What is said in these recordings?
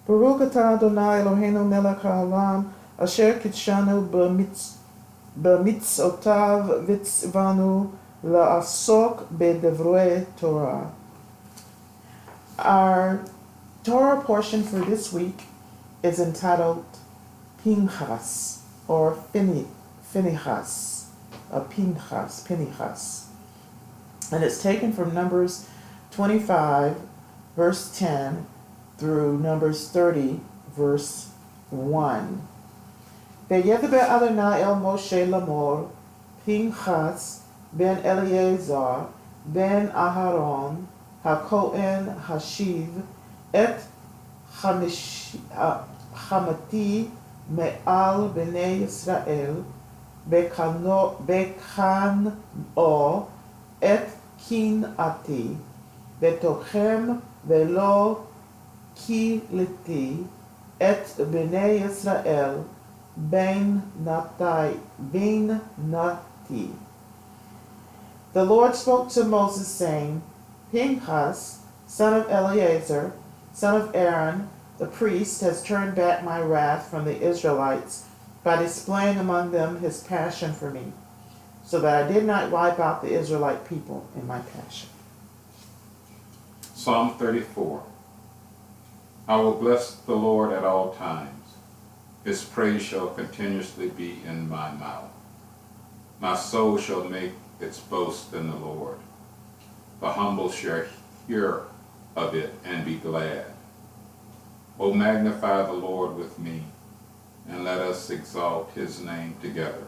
Baruch atah Adonai Eloheinu melech haolam, asher kitshanu b'mitzvotav v'tzivanu la'asok b'devrei Torah. Our Torah portion for this week is entitled פינחס, or Phineas, פינחס. And it's taken from Numbers 25, verse 10, through Numbers 30, verse 1. וידבר אדוני אל משה לאמור, פינחס בן אליעזר בן אהרון הכהן השיב את חמתי מעל בני ישראל בקנאו את קנאתי בתוכם ולא קילתי את בני ישראל בין נתי. The Lord spoke to Moses, saying, פינחס, son of Eleazar, son of Aaron, the priest, has turned back my wrath from the Israelites by displaying among them his passion for me, so that I did not wipe out the Israelite people in my passion. Psalm 34. I will bless the Lord at all times. His praise shall continuously be in my mouth. My soul shall make its boast in the Lord. The humble shall hear of it and be glad. O magnify the Lord with me, and let us exalt his name together.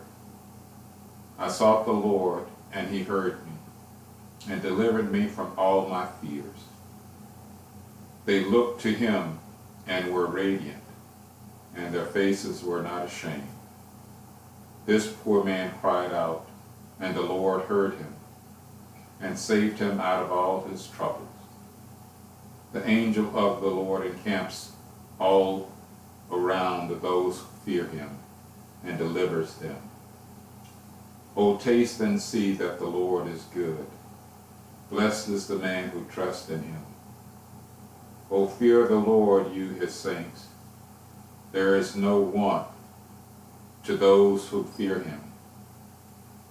I sought the Lord, and he heard me, and delivered me from all my fears. They looked to him and were radiant, and their faces were not ashamed. This poor man cried out, and the Lord heard him, and saved him out of all his troubles. The angel of the Lord encamps all around those who fear him, and delivers them. O taste and see that the Lord is good. Blessed is the man who trusts in him. O fear the Lord, you his saints. There is no want to those who fear him.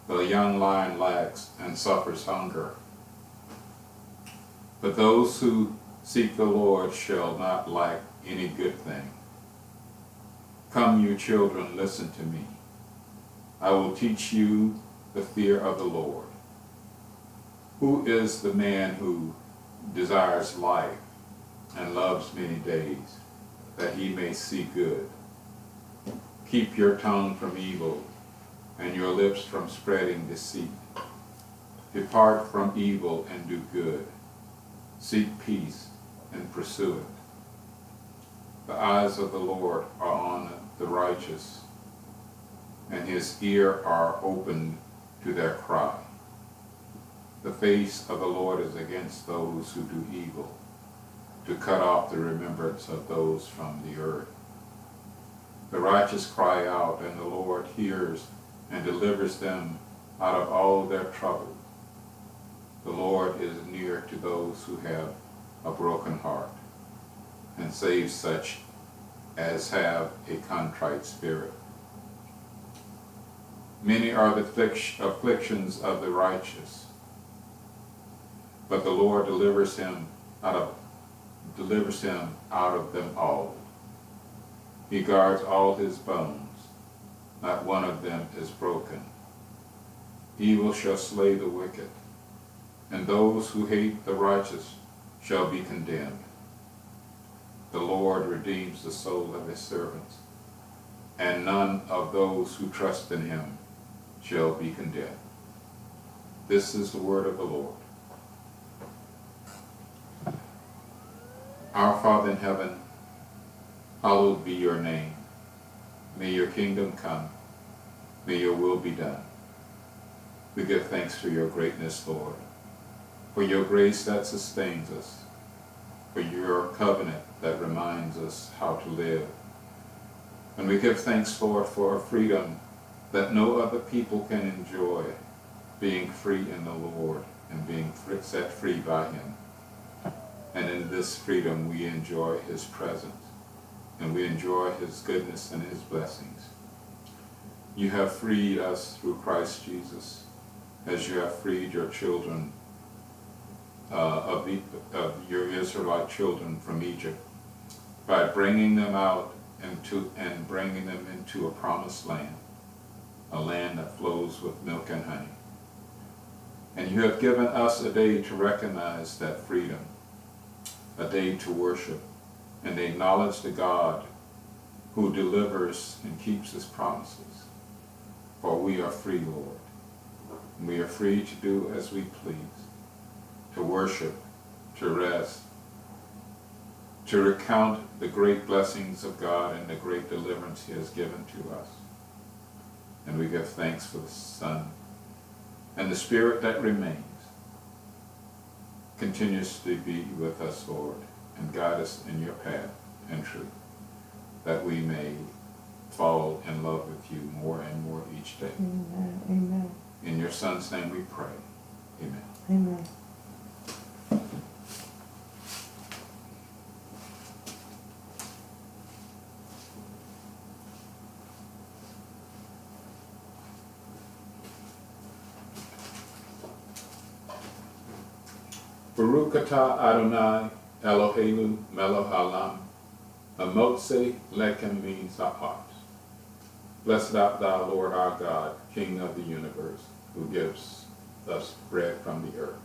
The young lion lacks and suffers hunger, but those who seek the Lord shall not lack any good thing. Come, you children, listen to me. I will teach you the fear of the Lord. Who is the man who desires life and loves many days, that he may see good? Keep your tongue from evil, and your lips from spreading deceit. Depart from evil and do good. Seek peace and pursue it. The eyes of the Lord are on the righteous, and his ears are open to their cry. The face of the Lord is against those who do evil, to cut off the remembrance of those from the earth. The righteous cry out, and the Lord hears and delivers them out of all their trouble. The Lord is near to those who have a broken heart, and saves such as have a contrite spirit. Many are the afflictions of the righteous, but the Lord delivers him out of them all. He guards all his bones, not one of them is broken. Evil shall slay the wicked, and those who hate the righteous shall be condemned. The Lord redeems the soul of his servants, and none of those who trust in him shall be condemned. This is the word of the Lord. Our Father in heaven, hallowed be your name. May your kingdom come. May your will be done. We give thanks for your greatness, Lord, for your grace that sustains us, for your covenant that reminds us how to live. And we give thanks, Lord, for a freedom that no other people can enjoy, being free in the Lord and being set free by him. And in this freedom we enjoy his presence, and we enjoy his goodness and his blessings. You have freed us through Christ Jesus, as you have freed your children of your Israelite children from Egypt, by bringing them out and bringing them into a promised land, a land that flows with milk and honey. And you have given us a day to recognize that freedom, a day to worship and acknowledge the God who delivers and keeps his promises. For we are free, Lord. And we are free to do as we please, to worship, to rest, to recount the great blessings of God and the great deliverance he has given to us. And we give thanks for the Son and the Spirit that remains. Continuously be with us, Lord, and guide us in your path and truth, that we may fall in love with you more and more each day. Amen. Amen. In your Son's name we pray. Amen. Amen. Baruch atah Adonai Eloheinu melech haolam, hamotze lechem mitzvot. Blessed art thou, Lord our God, King of the universe, who gives us bread from the earth.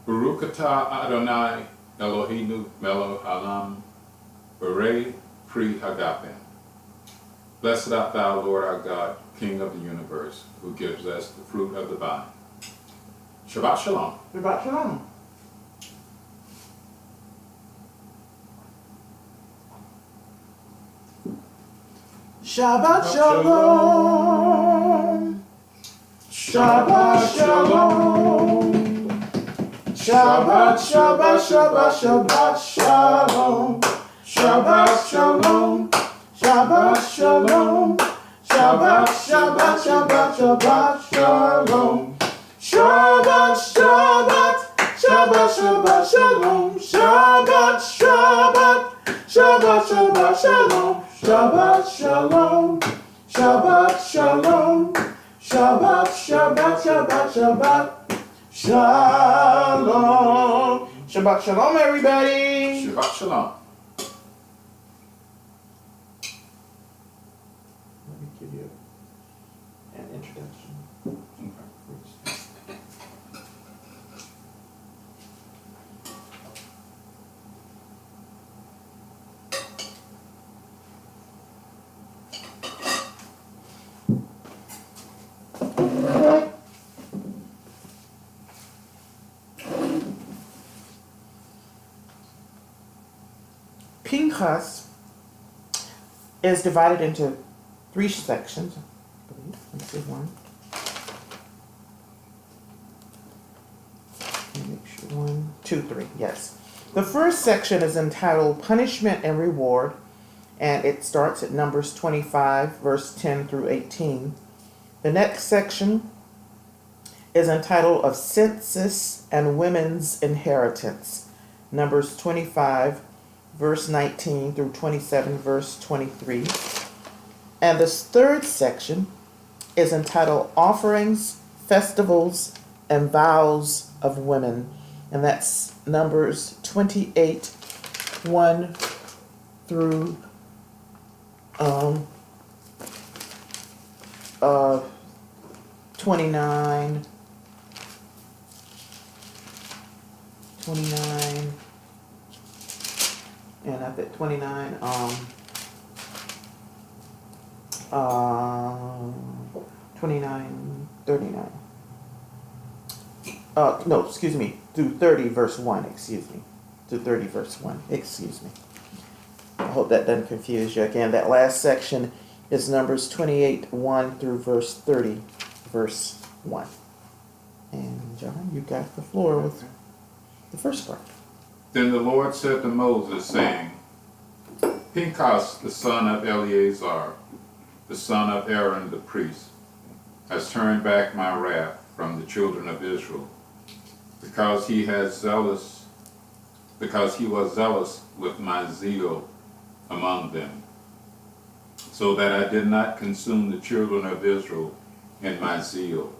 Baruch atah Adonai Eloheinu melech haolam, Berei pri hagapen. Blessed art thou, Lord our God, King of the universe, who gives us the fruit of the vine. Shabbat shalom. Shabbat shalom. Shabbat shalom. Shabbat shalom. Shabbat, Shabbat, Shabbat, Shabbat, Shalom. Shabbat, Shalom. Shabbat, Shalom. Shabbat, Shabbat, Shabbat, Shabbat, Shalom. Shabbat, Shabbat, Shabbat, Shabbat, Shalom. Shabbat, Shabbat, Shabbat, Shabbat, Shalom. Shabbat, Shalom. Shabbat, Shalom. Shabbat, Shabbat, Shabbat, Shabbat. Shalom. Shabbat shalom, everybody. Shabbat shalom. Let me give you an introduction. Pincus is divided into 3 sections. Let's see one. Make sure 1, 2, 3. Yes. The first section is entitled Punishment and Reward, and it starts at Numbers 25, verse 10 through 18. The next section is entitled Of Census and Women's Inheritance, Numbers 25, verse 19 through 27, verse 23. And this third section is entitled Offerings, Festivals, and Vows of Women. And that's Numbers 28, 1 through 29, and I think 29, uh, 29, 39. No, excuse me, through 30 verse 1, excuse me. To 30 verse 1, excuse me. I hope that doesn't confuse you. Again, that last section is Numbers 28, 1 through verse 30, verse 1. And John, you got the floor with the first part. Then the Lord said to Moses, saying, Pincus, the son of Eleazar, the son of Aaron the priest, has turned back my wrath from the children of Israel, because he was zealous with my zeal among them, so that I did not consume the children of Israel in my zeal.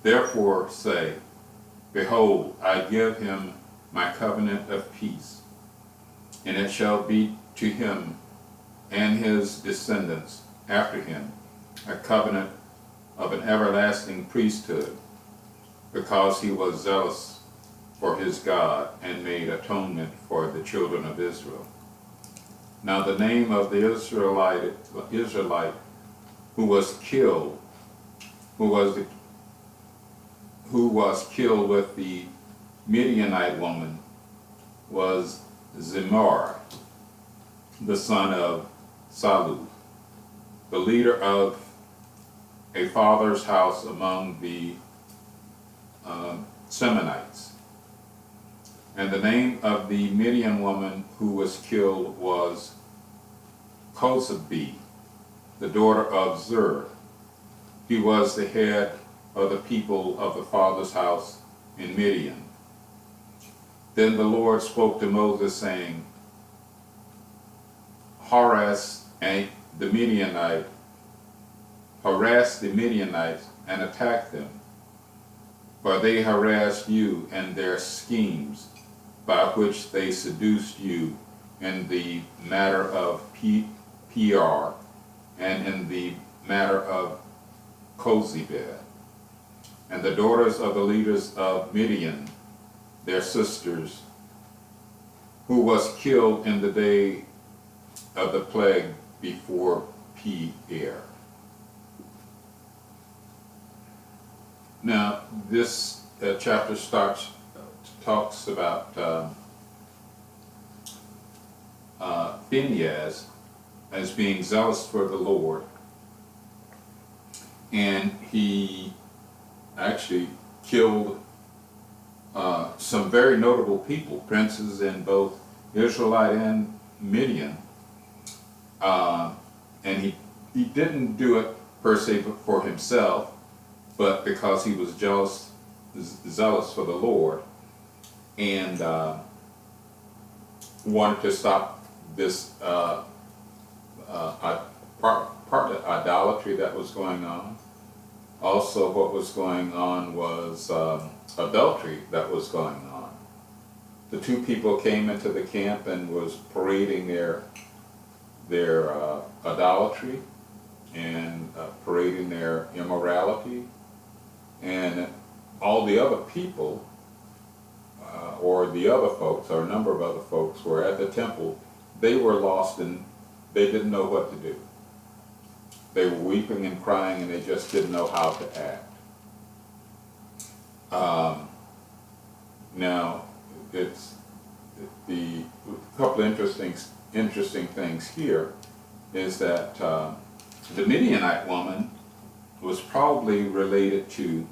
Therefore say, Behold, I give him my covenant of peace, and it shall be to him and his descendants after him a covenant of an everlasting priesthood, because he was zealous for his God and made atonement for the children of Israel. Now the name of the Israelite who was killed with the Midianite woman was Zimar, the son of Salu, the leader of a father's house among the Semonites. And the name of the Midian woman who was killed was Kosabi, the daughter of Zur. He was the head of the people of the father's house in Midian. Then the Lord spoke to Moses, saying, Harass the Midianites and attack them, for they harassed you in their schemes, by which they seduced you in the matter of PR and in the matter of Kozibah. And the daughters of the leaders of Midian, their sisters, who was killed in the day of the plague before Peor. Now, this chapter talks about Phineas as being zealous for the Lord, and he actually killed some very notable people, princes in both Israelite and Midian, and he didn't do it per se for himself, but because he was zealous for the Lord, and wanted to stop this partly idolatry that was going on. Also, what was going on was adultery that was going on. The two people came into the camp and was parading their idolatry and parading their immorality, and all the other people, or the other folks, or a number of other folks, were at the temple. They were lost and they didn't know what to do. They were weeping and crying, and they just didn't know how to act. Now, it's the couple of interesting things here is that the Midianite woman was probably related to,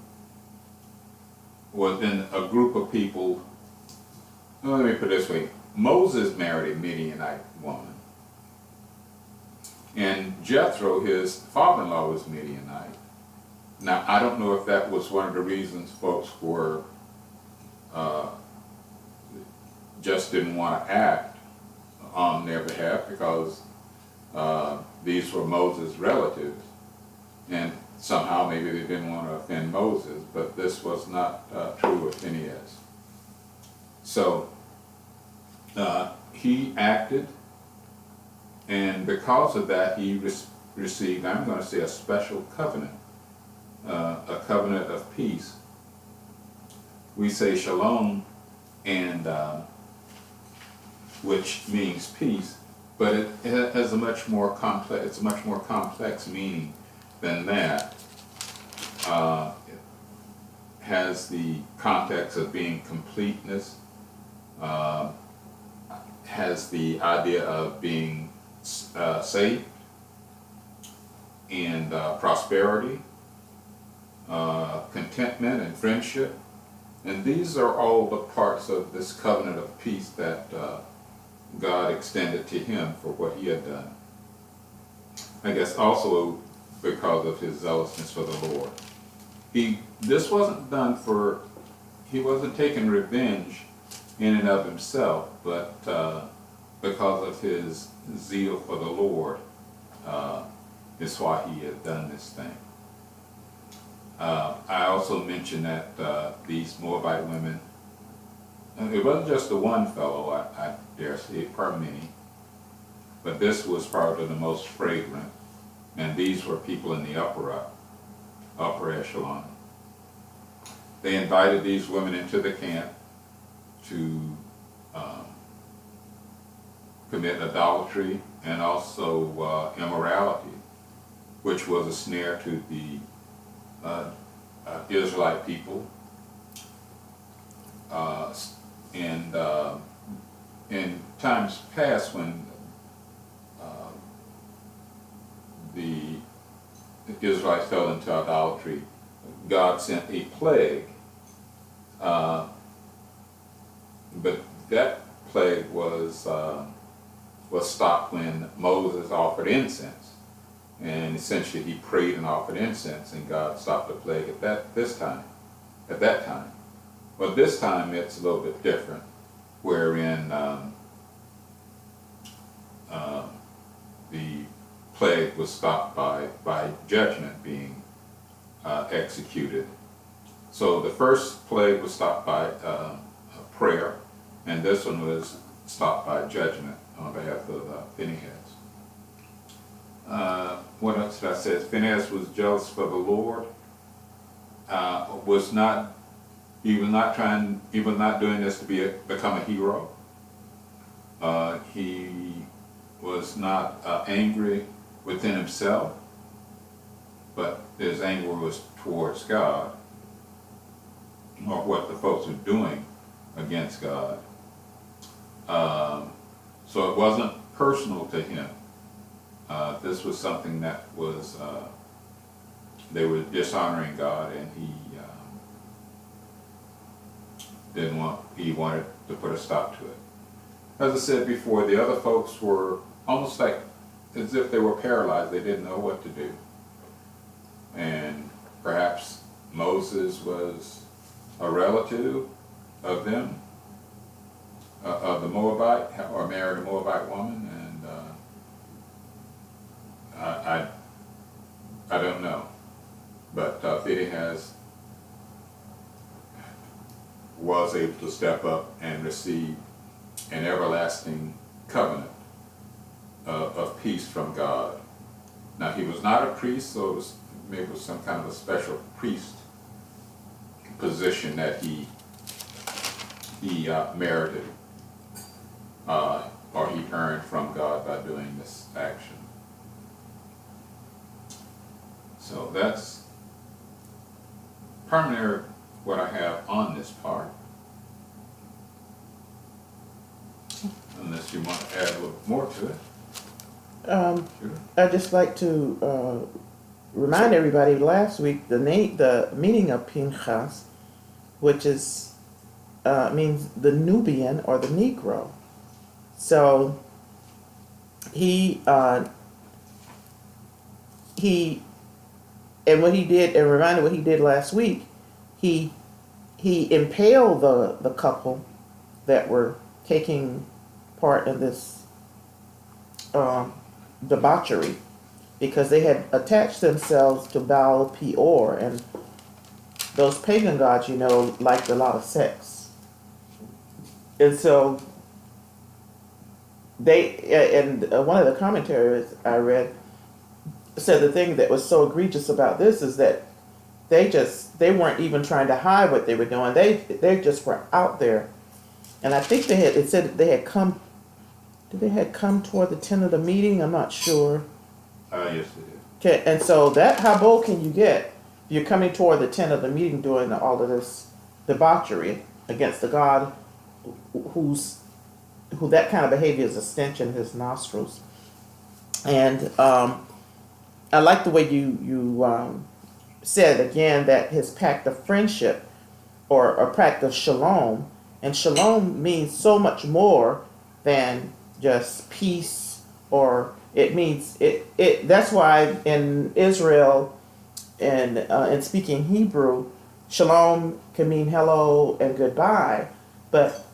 within a group of people. Let me put it this way: Moses married a Midianite woman. And Jethro, his father-in-law, was Midianite. Now, I don't know if that was one of the reasons folks were just didn't want to act on their behalf, because these were Moses' relatives, and somehow maybe they didn't want to offend Moses, but this was not true with Phineas. So he acted, and because of that, he received, I'm going to say, a special covenant, a covenant of peace. We say shalom, and which means peace, but it has a much more complex. It's a much more complex meaning than that. It has the context of being completeness. Has the idea of being safe and prosperity, contentment and friendship. And these are all the parts of this covenant of peace that God extended to him for what he had done. I guess also because of his zealousness for the Lord. This wasn't done for, he wasn't taking revenge in and of himself, but because of his zeal for the Lord is why he had done this thing. I also mentioned that these Moabite women, it wasn't just the one fellow, I dare say, probably many, but this was probably the most fragrant, and these were people in the upper echelon. They invited these women into the camp to commit idolatry and also immorality, which was a snare to the Israelite people. And in times past, when the Israelites fell into idolatry, God sent a plague. But that plague was stopped when Moses offered incense, and essentially he prayed and offered incense, and God stopped the plague at that time. But this time it's a little bit different, wherein the plague was stopped by judgment being executed. So the first plague was stopped by prayer, and this one was stopped by judgment on behalf of Phineas. What else did I say? Phineas was jealous for the Lord. He was not doing this to become a hero. He was not angry within himself, but his anger was towards God, or what the folks were doing against God. So it wasn't personal to him. This was something that was, they were dishonoring God, and he wanted to put a stop to it. As I said before, the other folks were almost like as if they were paralyzed. They didn't know what to do. And perhaps Moses was a relative of them, of the Moabite, or married a Moabite woman, and I don't know. But Phineas was able to step up and receive an everlasting covenant of peace from God. Now, he was not a priest, so it was maybe some kind of a special priest position that he merited, or he earned from God by doing this action. So that's primarily what I have on this part. Unless you want to add a little more to it. Sure. I'd just like to remind everybody, last week the meaning of Piנחas, which is means the Nubian or the Negro. So he and what he did, and reminded what he did last week, he impaled the couple that were taking part in this debauchery, because they had attached themselves to Baal Peor, and those pagan gods, liked a lot of sex. And so one of the commentaries I read said the thing that was so egregious about this is that they weren't even trying to hide what they were doing. They just were out there. And I think it said that they had come, they had come toward the tent of the meeting? I'm not sure. Yes, it is. Okay, and so how bold can you get? You're coming toward the tent of the meeting doing all of this debauchery against the God who that kind of behavior is a stench in his nostrils. And I like the way you said again that his pact of friendship or a pact of shalom, and shalom means so much more than just peace, or it means it that's why in Israel and in speaking Hebrew, shalom can mean hello and goodbye, but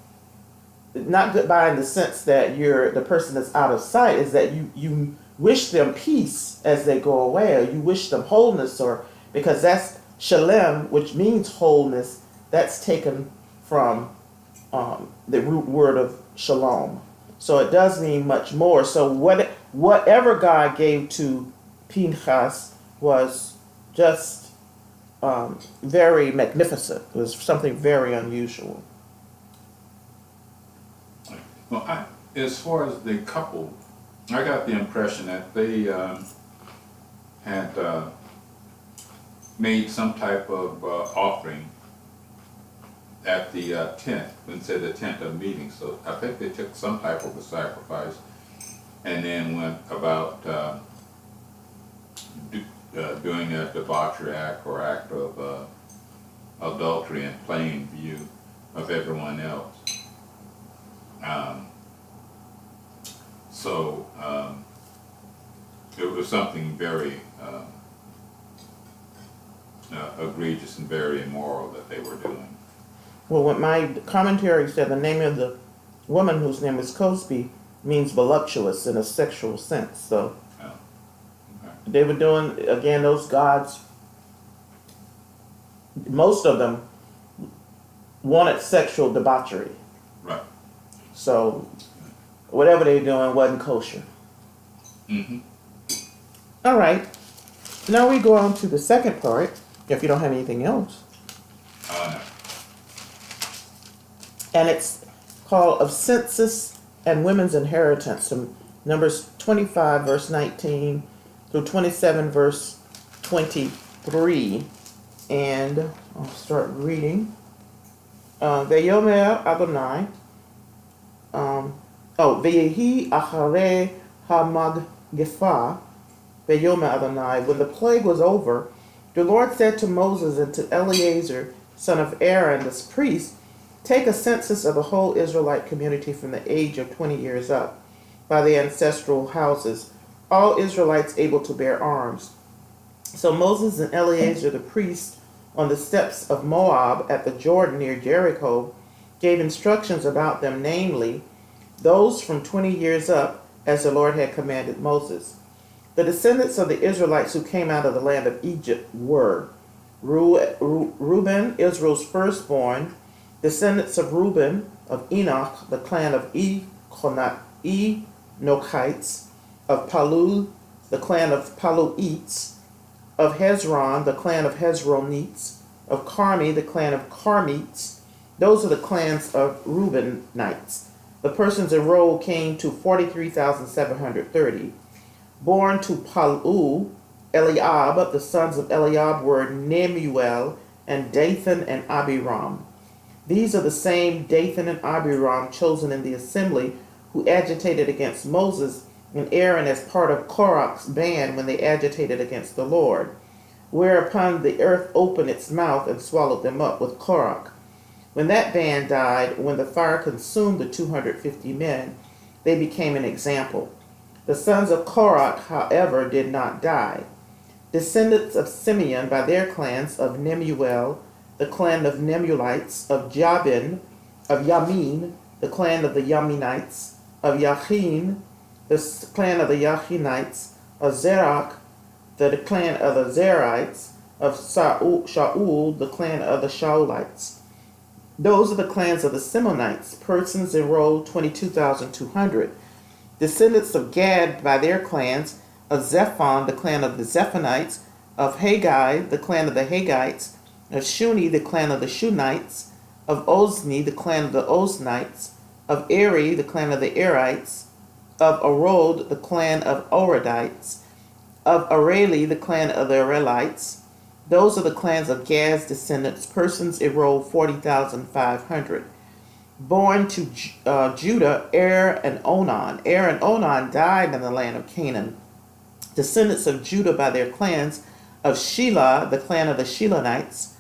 not goodbye in the sense that the person that's out of sight, is that you wish them peace as they go away, or you wish them wholeness, or because that's shalem, which means wholeness. That's taken from the root word of shalom. So it does mean much more. So whatever God gave to Piנחas was just very magnificent. It was something very unusual. Well, as far as the couple, I got the impression that they had made some type of offering at the tent, when said the tent of meeting. So I think they took some type of a sacrifice and then went about doing a debauchery act or act of adultery in plain view of everyone else. It was something very egregious and very immoral that they were doing. Well, what my commentary said, the name of the woman whose name is Cosby means voluptuous in a sexual sense. So Okay. they were doing, again, those gods, most of them wanted sexual debauchery. Right. So whatever they were doing wasn't kosher. Mm-hmm. All right. Now we go on to the second part, if you don't have anything else. No. And it's called Of Census and Women's Inheritance, from Numbers 25, verse 19 through 27, verse 23. And I'll start reading. Veyomer Adonai. Veyehi Acharei HaMaggefa. Veyomer Adonai. When the plague was over, the Lord said to Moses and to Eleazar, son of Aaron, the priest, take a census of the whole Israelite community from the age of 20 years up, by the ancestral houses, all Israelites able to bear arms. So Moses and Eleazar the priest, on the steps of Moab at the Jordan near Jericho, gave instructions about them, namely, those from 20 years up, as the Lord had commanded Moses. The descendants of the Israelites who came out of the land of Egypt were Reuben, Israel's firstborn, descendants of Reuben, of Enoch, the clan of Enochites, of Palul, the clan of Paluites, of Hezron, the clan of Hezronites, of Carmi, the clan of Carmites. Those are the clans of Reubenites. The persons enrolled came to 43,730. Born to Palul, Eliab, the sons of Eliab were Nemuel and Dathan and Abiram. These are the same Dathan and Abiram chosen in the assembly who agitated against Moses and Aaron as part of Korach's band when they agitated against the Lord. Whereupon the earth opened its mouth and swallowed them up with Korach. When that band died, when the fire consumed the 250 men, they became an example. The sons of Korach, however, did not die. Descendants of Simeon by their clans, of Nemuel, the clan of Nemulites, of Jabin, of Yamin, the clan of the Yaminites, of Yachin, the clan of the Yachinites, of Zerach, the clan of the Zerites, of Shaul, the clan of the Shaulites. Those are the clans of the Simonites, persons enrolled 22,200. Descendants of Gad by their clans, of Zephon, the clan of the Zephonites, of Haggai, the clan of the Haggites, of Shuni, the clan of the Shunites, of Ozni, the clan of the Oznites, of Eri, the clan of the Erites, of Arod, the clan of Oradites, of Areli, the clan of the Arelites. Those are the clans of Gad's descendants, persons enrolled 40,500. Born to Judah, Er and Onan. Er and Onan died in the land of Canaan. Descendants of Judah by their clans, of Shelah, the clan of the Shelonites,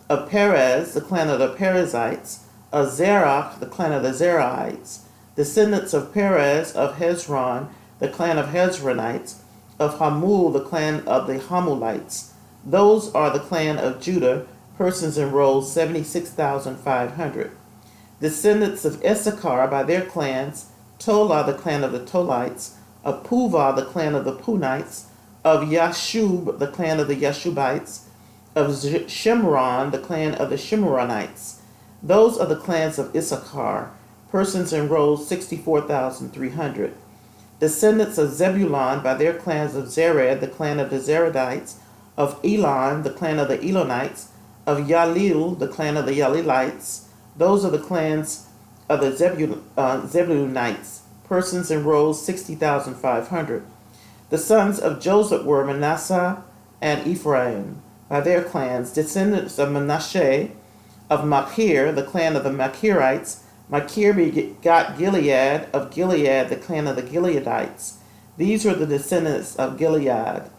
of Perez, the clan of the Perizzites, of Zerach, the clan of the Zerahites. Descendants of Perez, of Hezron, the clan of Hezronites, of Hamul, the clan of the Hamulites. Those are the clan of Judah, persons enrolled 76,500. Descendants of Issachar by their clans, Tola, the clan of the Tolites, of Puvah, the clan of the Punites, of Yashub, the clan of the Yashubites, of Shimron, the clan of the Shimronites. Those are the clans of Issachar, persons enrolled 64,300. Descendants of Zebulun by their clans, of Zered, the clan of the Zeredites, of Elon, the clan of the Elonites, of Yalil, the clan of the Yalilites. Those are the clans of the Zebulunites, persons enrolled 60,500. The sons of Joseph were Manasseh and Ephraim by their clans, descendants of Manasseh, of Machir, the clan of the Machirites. Machir begot Gilead, of Gilead, the clan of the Gileadites. These were the descendants of Gilead.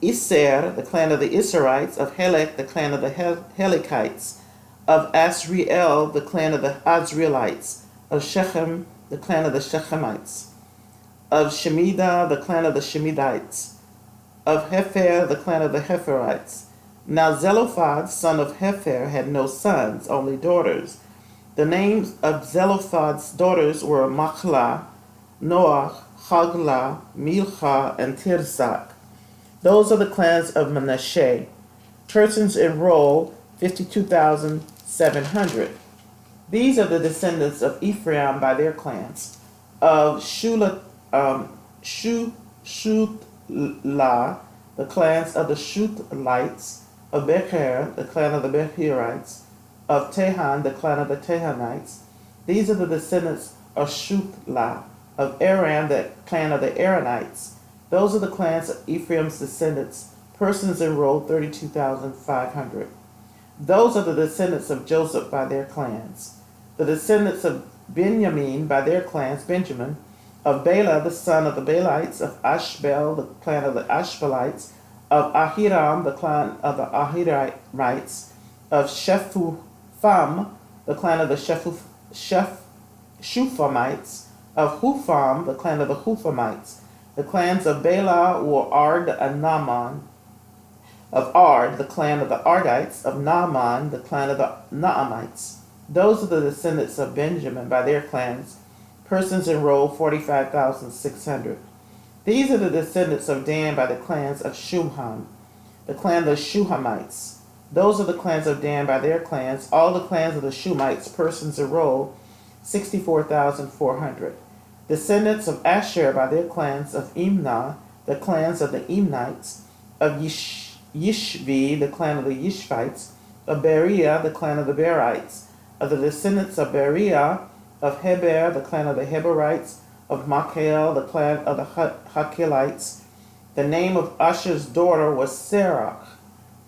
Isser, the clan of the Isserites, of Helek, the clan of the Helekites, of Asriel, the clan of the Asrielites, of Shechem, the clan of the Shechemites, of Shemida, the clan of the Shemidites, of Hefer, the clan of the Heferites. Now Zelophehad, son of Hefer, had no sons, only daughters. The names of Zelophehad's daughters were Machlah, Noach, Haglah, Milcah, and Tirzah. Those are the clans of Manasseh. Persons enrolled 52,700. These are the descendants of Ephraim by their clans, of Shutlah, the clans of the Shuthlites, of Becher, the clan of the Becherites, of Tehan, the clan of the Tehanites. These are the descendants of Shuthlah, of Aram, the clan of the Aranites. Those are the clans of Ephraim's descendants, persons enrolled 32,500. Those are the descendants of Joseph by their clans. The descendants of Benjamin by their clans, Benjamin, of Bela, the son of the Belites, of Ashbel, the clan of the Ashbelites, of Ahiram, the clan of the Ahirites, of Shephufam, the clan of the Shufamites, of Hufam, the clan of the Hufamites. The clans of Bela were Ard and Naaman, of Ard, the clan of the Ardites, of Naaman, the clan of the Naamites. Those are the descendants of Benjamin by their clans, persons enrolled 45,600. These are the descendants of Dan by the clans of Shumham, the clan of the Shuhamites. Those are the clans of Dan by their clans, all the clans of the Shumites, persons enrolled 64,400. Descendants of Asher by their clans, of Imnah, the clans of the Imnites, of Yishvi, the clan of the Yishvites, of Beriah, the clan of the Berites, of the descendants of Beriah, of Heber, the clan of the Heberites, of Machel, the clan of the Hakilites. The name of Asher's daughter was Serach.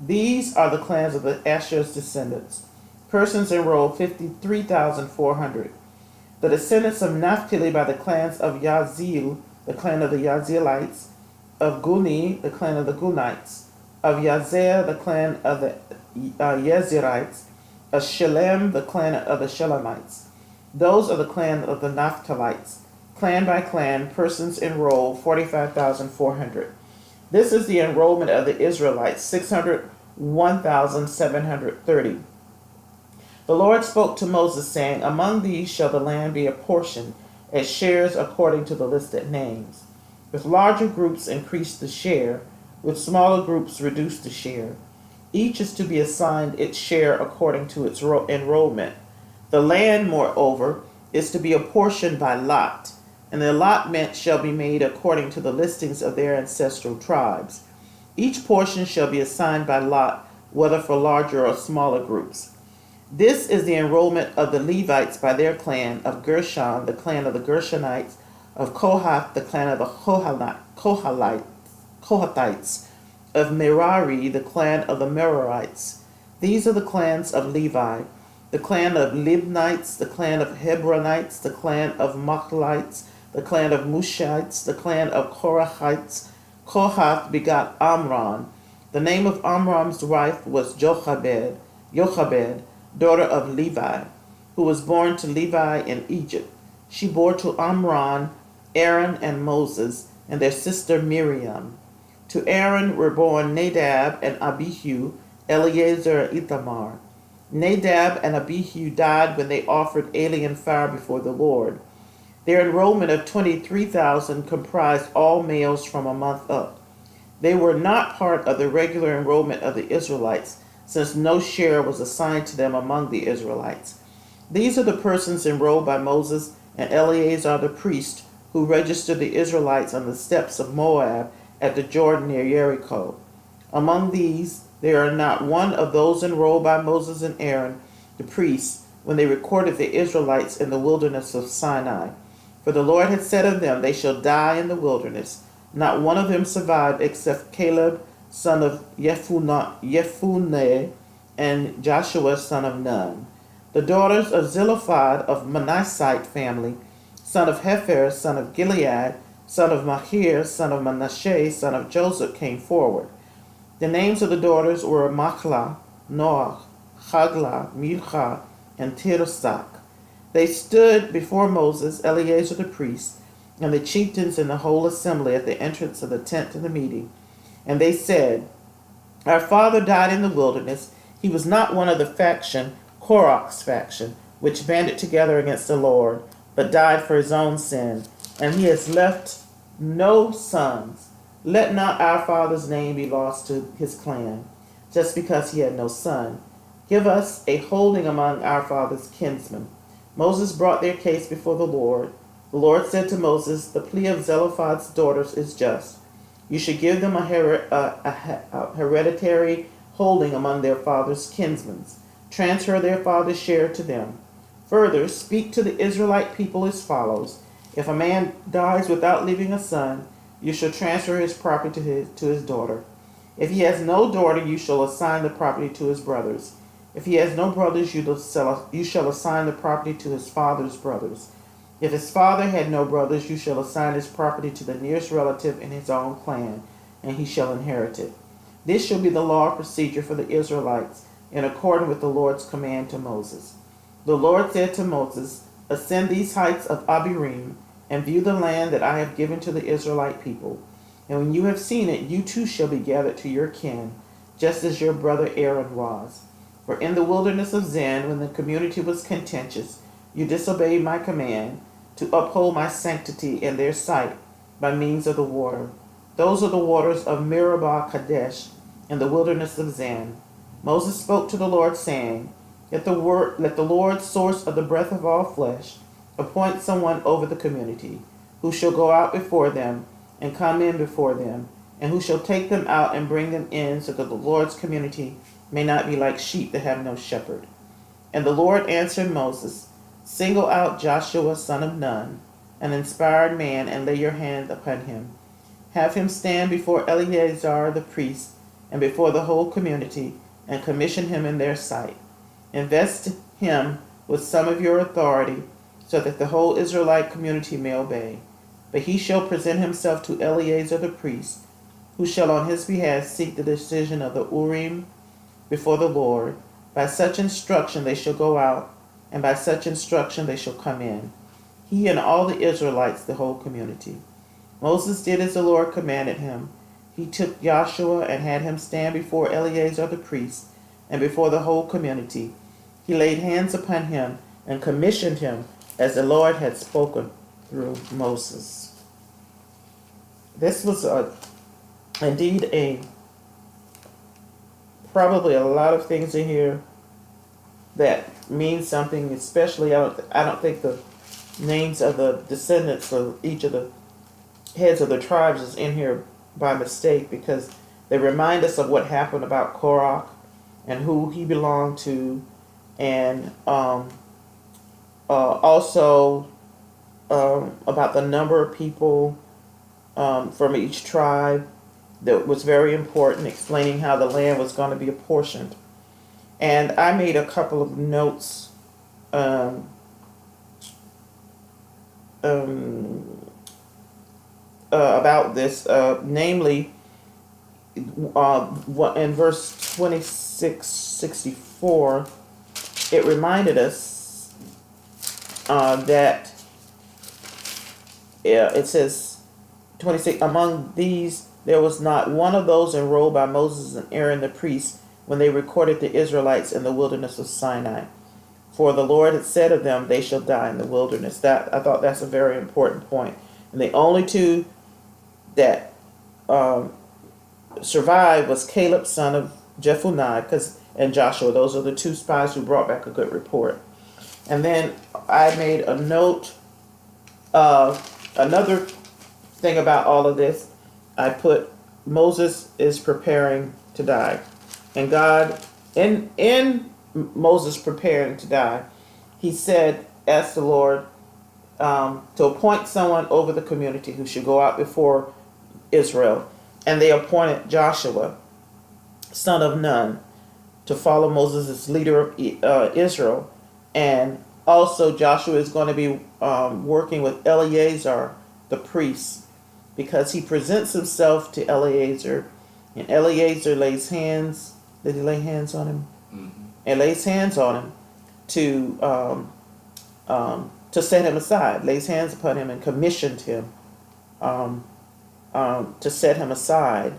These are the clans of the Asher's descendants. Persons enrolled 53,400. The descendants of Naphtali by the clans of Yazil, the clan of the Yazilites, of Guni, the clan of the Gunites, of Yazer, the clan of the Yezerites, of Shelem, the clan of the Shelemites. Those are the clan of the Naphtalites. Clan by clan, persons enrolled 45,400. This is the enrollment of the Israelites, 601,730. The Lord spoke to Moses, saying, Among these shall the land be apportioned as shares according to the listed names. With larger groups increase the share, with smaller groups reduce the share. Each is to be assigned its share according to its enrollment. The land, moreover, is to be apportioned by lot. and the allotment shall be made according to the listings of their ancestral tribes. Each portion shall be assigned by lot, whether for larger or smaller groups. This is the enrollment of the Levites by their clan: of Gershon, the clan of the Gershonites; of Kohath, the clan of the Kohathites; of Merari, the clan of the Merarites. These are the clans of Levi: the clan of Libnites, the clan of Hebronites, the clan of Machlites, the clan of Mushites, the clan of Korahites. Kohath begot Amram. The name of Amram's wife was Jochebed, daughter of Levi, who was born to Levi in Egypt. She bore to Amram Aaron and Moses, and their sister Miriam. To Aaron were born Nadab and Abihu, Eleazar and Ithamar. Nadab and Abihu died when they offered alien fire before the Lord. Their enrollment of 23,000 comprised all males from a month up. They were not part of the regular enrollment of the Israelites, since no share was assigned to them among the Israelites. These are the persons enrolled by Moses and Eleazar the priest, who registered the Israelites on the steppes of Moab at the Jordan near Jericho. Among these, there are not one of those enrolled by Moses and Aaron, the priests, when they recorded the Israelites in the wilderness of Sinai. For the Lord had said of them, they shall die in the wilderness. Not one of them survived except Caleb, son of Jephunneh, and Joshua, son of Nun. The daughters of Zelophehad of Manassite family, son of Hepher, son of Gilead, son of Machir, son of Manasseh, son of Joseph, came forward. The names of the daughters were Machlah, Noach, Haglah, Milcah, and Tirzah. They stood before Moses, Eleazar the priest, and the chieftains in the whole assembly at the entrance of the tent of the meeting. And they said, Our father died in the wilderness. He was not one of the faction, Korach's faction, which banded together against the Lord, but died for his own sin, and he has left no sons. Let not our father's name be lost to his clan, just because he had no son. Give us a holding among our father's kinsmen. Moses brought their case before the Lord. The Lord said to Moses, The plea of Zelophehad's daughters is just. You should give them a hereditary holding among their father's kinsmen. Transfer their father's share to them. Further, speak to the Israelite people as follows. If a man dies without leaving a son, you shall transfer his property to his daughter. If he has no daughter, you shall assign the property to his brothers. If he has no brothers, you shall assign the property to his father's brothers. If his father had no brothers, you shall assign his property to the nearest relative in his own clan, and he shall inherit it. This shall be the law and procedure for the Israelites, in accordance with the Lord's command to Moses. The Lord said to Moses, Ascend these heights of Abiram, and view the land that I have given to the Israelite people. And when you have seen it, you too shall be gathered to your kin, just as your brother Aaron was. For in the wilderness of Zin, when the community was contentious, you disobeyed my command to uphold my sanctity in their sight by means of the water. Those are the waters of Meribah Kadesh in the wilderness of Zin. Moses spoke to the Lord, saying, Let the Lord, source of the breath of all flesh, appoint someone over the community, who shall go out before them and come in before them, and who shall take them out and bring them in, so that the Lord's community may not be like sheep that have no shepherd. And the Lord answered Moses, Single out Joshua son of Nun, an inspired man, and lay your hand upon him. Have him stand before Eleazar the priest and before the whole community, and commission him in their sight. Invest him with some of your authority, so that the whole Israelite community may obey. But he shall present himself to Eleazar the priest, who shall on his behalf seek the decision of the Urim before the Lord. By such instruction they shall go out, and by such instruction they shall come in, he and all the Israelites, the whole community. Moses did as the Lord commanded him. He took Joshua and had him stand before Eleazar the priest and before the whole community. He laid hands upon him and commissioned him as the Lord had spoken through Moses. This was indeed probably a lot of things in here that means something, especially I don't think the names of the descendants of each of the heads of the tribes is in here by mistake because they remind us of what happened about Korach and who he belonged to, and also about the number of people from each tribe. That was very important, explaining how the land was going to be apportioned. And I made a couple of notes about this, namely, what in verse 2664, it reminded us that it says 26, among these there was not one of those enrolled by Moses and Aaron the priest when they recorded the Israelites in the wilderness of Sinai. For the Lord had said of them, they shall die in the wilderness. That, I thought that's a very important point. And the only two that survived was Caleb, son of Jephunneh, and Joshua. Those are the two spies who brought back a good report. And then I made a note of another thing about all of this. I put Moses is preparing to die. And God, in Moses preparing to die, he said, asked the Lord to appoint someone over the community who should go out before Israel. And they appointed Joshua, son of Nun, to follow Moses as leader of Israel. And also Joshua is going to be working with Eleazar, the priest, because he presents himself to Eleazar. And Eleazar lays hands. Did he lay hands on him? Mm-hmm. And lays hands on him to set him aside. Lays hands upon him and commissioned him to set him aside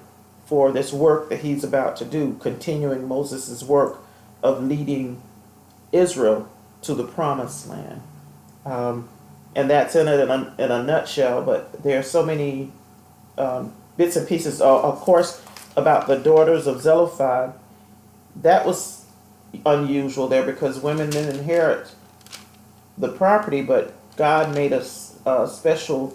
for this work that he's about to do, continuing Moses' work of leading Israel to the promised land. And that's in it in a nutshell, but there are so many bits and pieces. Of course, about the daughters of Zelophehad, that was unusual there because women didn't inherit the property, but God made a special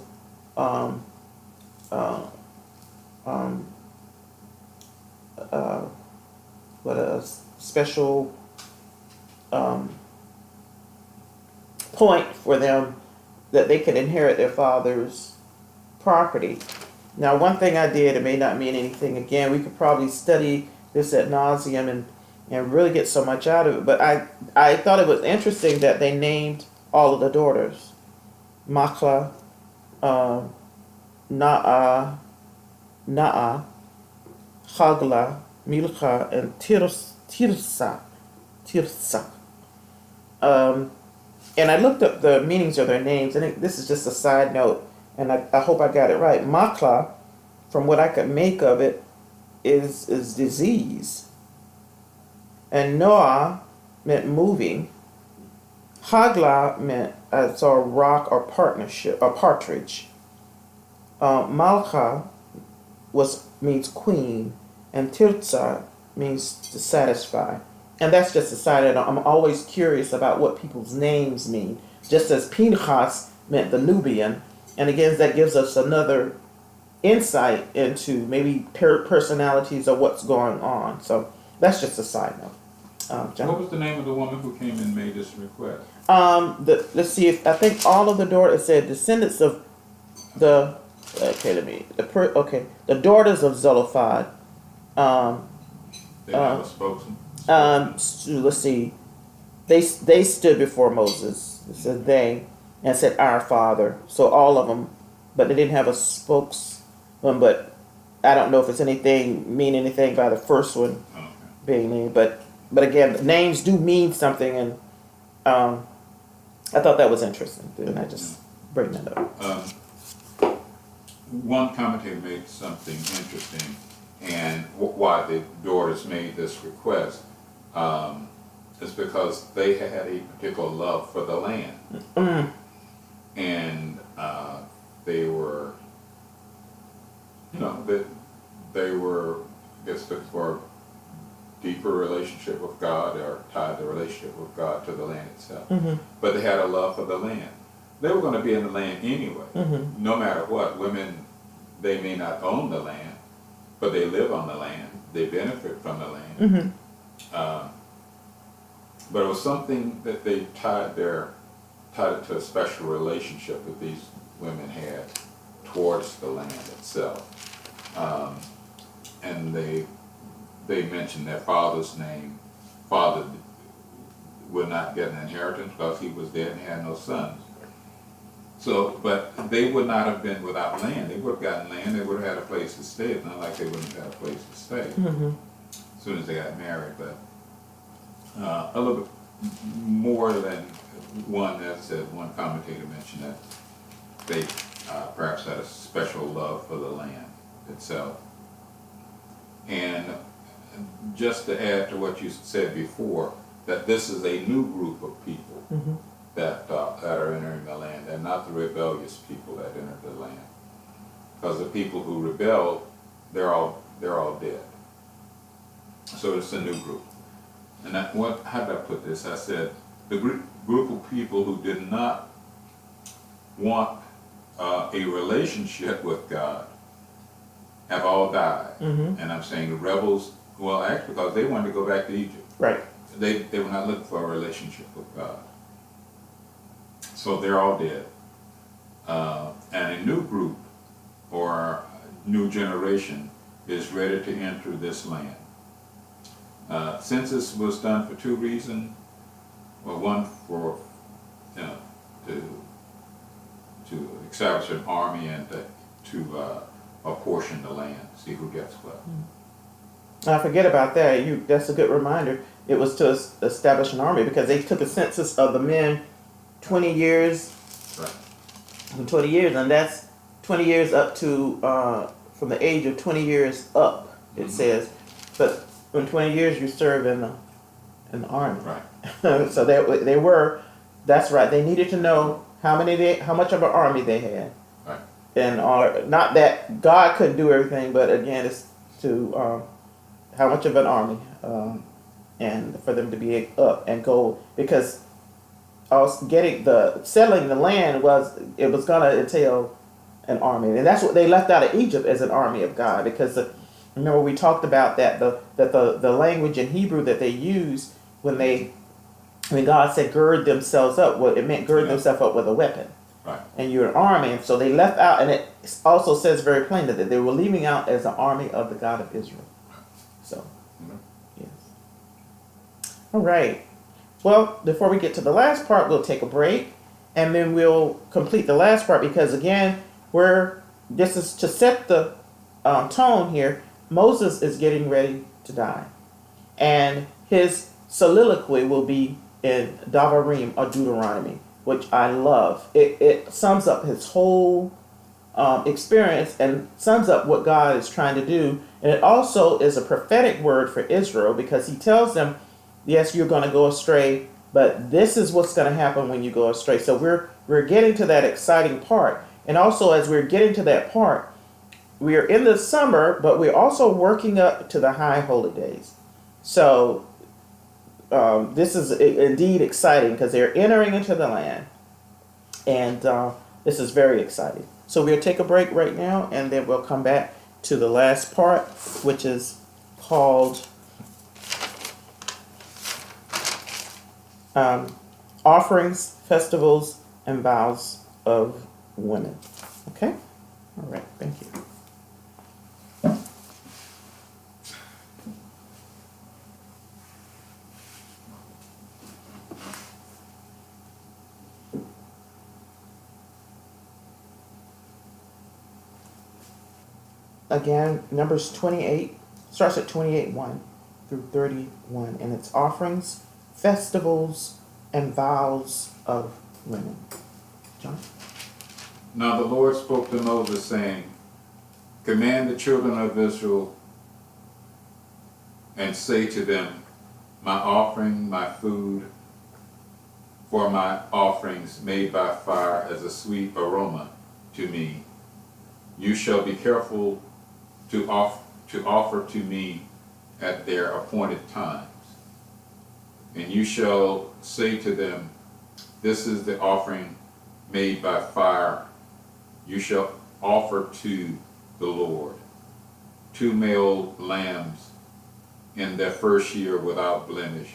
point for them that they could inherit their father's property. Now, one thing I did, it may not mean anything. Again, we could probably study this ad nauseum and really get so much out of it. But I thought it was interesting that they named all of the daughters. Machlah, Na'ah, Hagla, Milcah, and Tirsa. And I looked up the meanings of their names, and this is just a side note, and I hope I got it right. Machlah, from what I could make of it, is disease. And Noah meant moving. Hagla meant I saw a rock or partnership, or partridge. Malcha means queen, and Tirza means to satisfy. And that's just a side note. I'm always curious about what people's names mean. Just as Piנחas meant the Nubian, and again that gives us another insight into maybe personalities or what's going on. So that's just a side note. John? What was the name of the woman who came and made this request? Let's see. I think all of the daughters said descendants of the. The daughters of Zelophehad. They have a spokesman. Let's see. They stood before Moses. It said they, and said our father. So all of them, but they didn't have a spokesman. But I don't know if it's mean anything by the first one being named. But again, names do mean something, and I thought that was interesting. And I just bring that up. One commentator made something interesting, and why the daughters made this request is because they had a particular love for the land. Mm. And they were, they were, I guess, looking for a deeper relationship with God, or tied the relationship with God to the land itself. Mm-hmm. But they had a love for the land. they were going to be in the land anyway. Mm-hmm. No matter what, women, they may not own the land, but they live on the land. They benefit from the land. Mm-hmm. But it was something that they tied it to a special relationship that these women had towards the land itself. And they mentioned their father's name. Father would not get an inheritance because he was dead and had no sons. So, but they would not have been without land. They would have gotten land. They would have had a place to stay. It's not like they wouldn't have had a place to stay Mm-hmm. as soon as they got married. But a little bit more than one, as one commentator mentioned, that they perhaps had a special love for the land itself. And just to add to what you said before, that this is a new group of people Mm-hmm. that are entering the land, and not the rebellious people that entered the land. Because the people who rebelled, they're all dead. So it's a new group. And how did I put this? I said the group of people who did not want a relationship with God have all died. Mm-hmm. And I'm saying the rebels, well, actually, because they wanted to go back to Egypt. Right. They were not looking for a relationship with God. So they're all dead. And a new group or new generation is ready to enter this land. Census was done for two reasons. Well, one for to establish an army and to apportion the land, see who gets what. I forget about that. That's a good reminder. It was to establish an army because they took a census of the men 20 years, Right. 20 years, and that's 20 years up to from the age of 20 years up. It Mhm. says, but in 20 years you serve in the army. Right. So they were. That's right. They needed to know how much of an army they had. Right. And not that God couldn't do everything, but again, it's to how much of an army, and for them to be up and go, because settling the land was going to entail an army, and that's what they left out of Egypt, as an army of God, because remember we talked about that the language in Hebrew that they used when God said gird themselves up, well, it meant gird themselves up with a weapon. Right. And you're an army, and so they left out, and it also says very plainly that they were leaving out as an army of the God of Israel. So, yes. All right. Well, before we get to the last part, we'll take a break, and then we'll complete the last part, because again, this is to set the tone here. Moses is getting ready to die, and his soliloquy will be in Davarim or Deuteronomy, which I love. It sums up his whole experience and sums up what God is trying to do. And it also is a prophetic word for Israel, because he tells them, yes, you're going to go astray, but this is what's going to happen when you go astray. So we're getting to that exciting part. And also, as we're getting to that part, we are in the summer, but we're also working up to the high holy days. So this is indeed exciting, because they're entering into the land. And this is very exciting. So we'll take a break right now, and then we'll come back to the last part, which is called Offerings, Festivals, and Vows of Women. Okay? All right. Thank you. Again, Numbers 28 starts at 28:1 through 31, and it's offerings, festivals, and vows of women. John? Now the Lord spoke to Moses, saying, command the children of Israel and say to them, my offering, my food, for my offerings made by fire as a sweet aroma to me, you shall be careful to offer to me at their appointed times. And you shall say to them, this is the offering made by fire you shall offer to the Lord. 2 male lambs in their first year without blemish,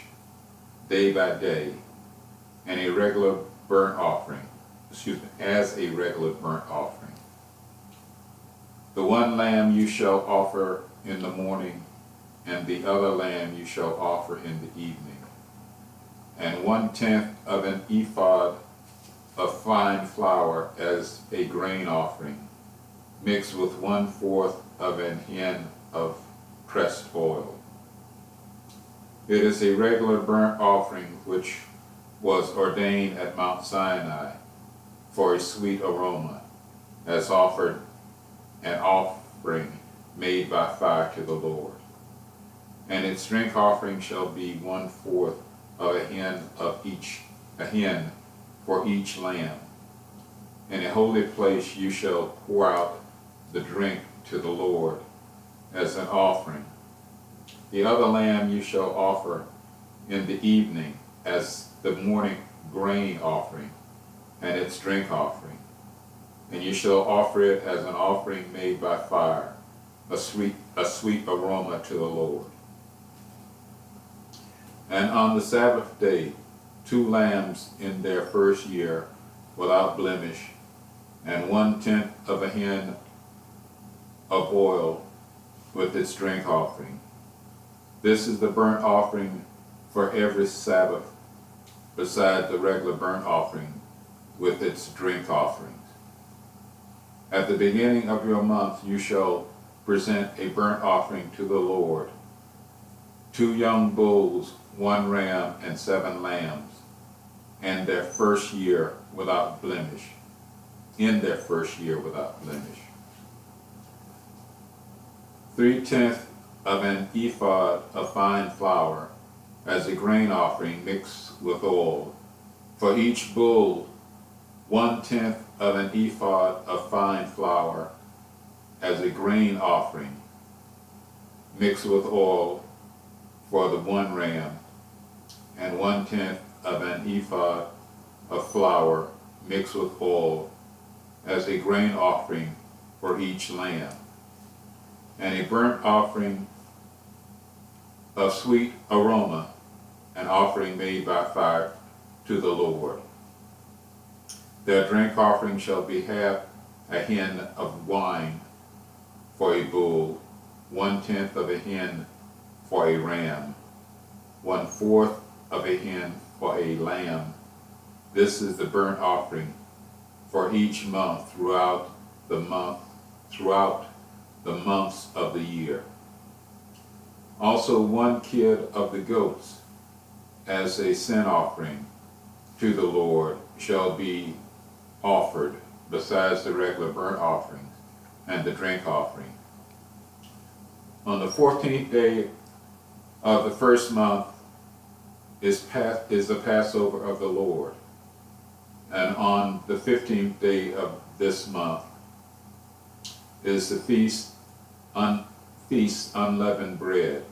day by day, and a regular burnt offering, as a regular burnt offering. The one lamb you shall offer in the morning, and the other lamb you shall offer in the evening. And 1/10 of an ephod of fine flour as a grain offering, mixed with 1/4 of an hin of pressed oil. It is a regular burnt offering which was ordained at Mount Sinai for a sweet aroma, as offered an offering made by fire to the Lord. And its drink offering shall be 1/4 of a hin for each lamb. In a holy place you shall pour out the drink to the Lord as an offering. The other lamb you shall offer in the evening as the morning grain offering and its drink offering. And you shall offer it as an offering made by fire, a sweet aroma to the Lord. And on the Sabbath day, 2 lambs in their first year without blemish, and 1/10 of a hin of oil with its drink offering. This is the burnt offering for every Sabbath, beside the regular burnt offering with its drink offerings. At the beginning of your month you shall present a burnt offering to the Lord, 2 young bulls, 1 ram, and 7 lambs, and their first year without blemish, in their first year without blemish. 3/10 of an ephod of fine flour as a grain offering mixed with oil. For each bull, 1/10 of an ephod of fine flour as a grain offering mixed with oil for the 1 ram, and 1/10 of an ephod of flour mixed with oil as a grain offering for each lamb, and a burnt offering of sweet aroma, an offering made by fire to the Lord. Their drink offering shall be half a hin of wine for a bull, 1/10 of a hin for a ram, 1/4 of a hin for a lamb. This is the burnt offering for each month throughout the months of the year. Also 1 kid of the goats as a sin offering to the Lord shall be offered besides the regular burnt offerings and the drink offering. On the 14th day of the first month is the Passover of the Lord, and on the 15th day of this month is the feast unleavened bread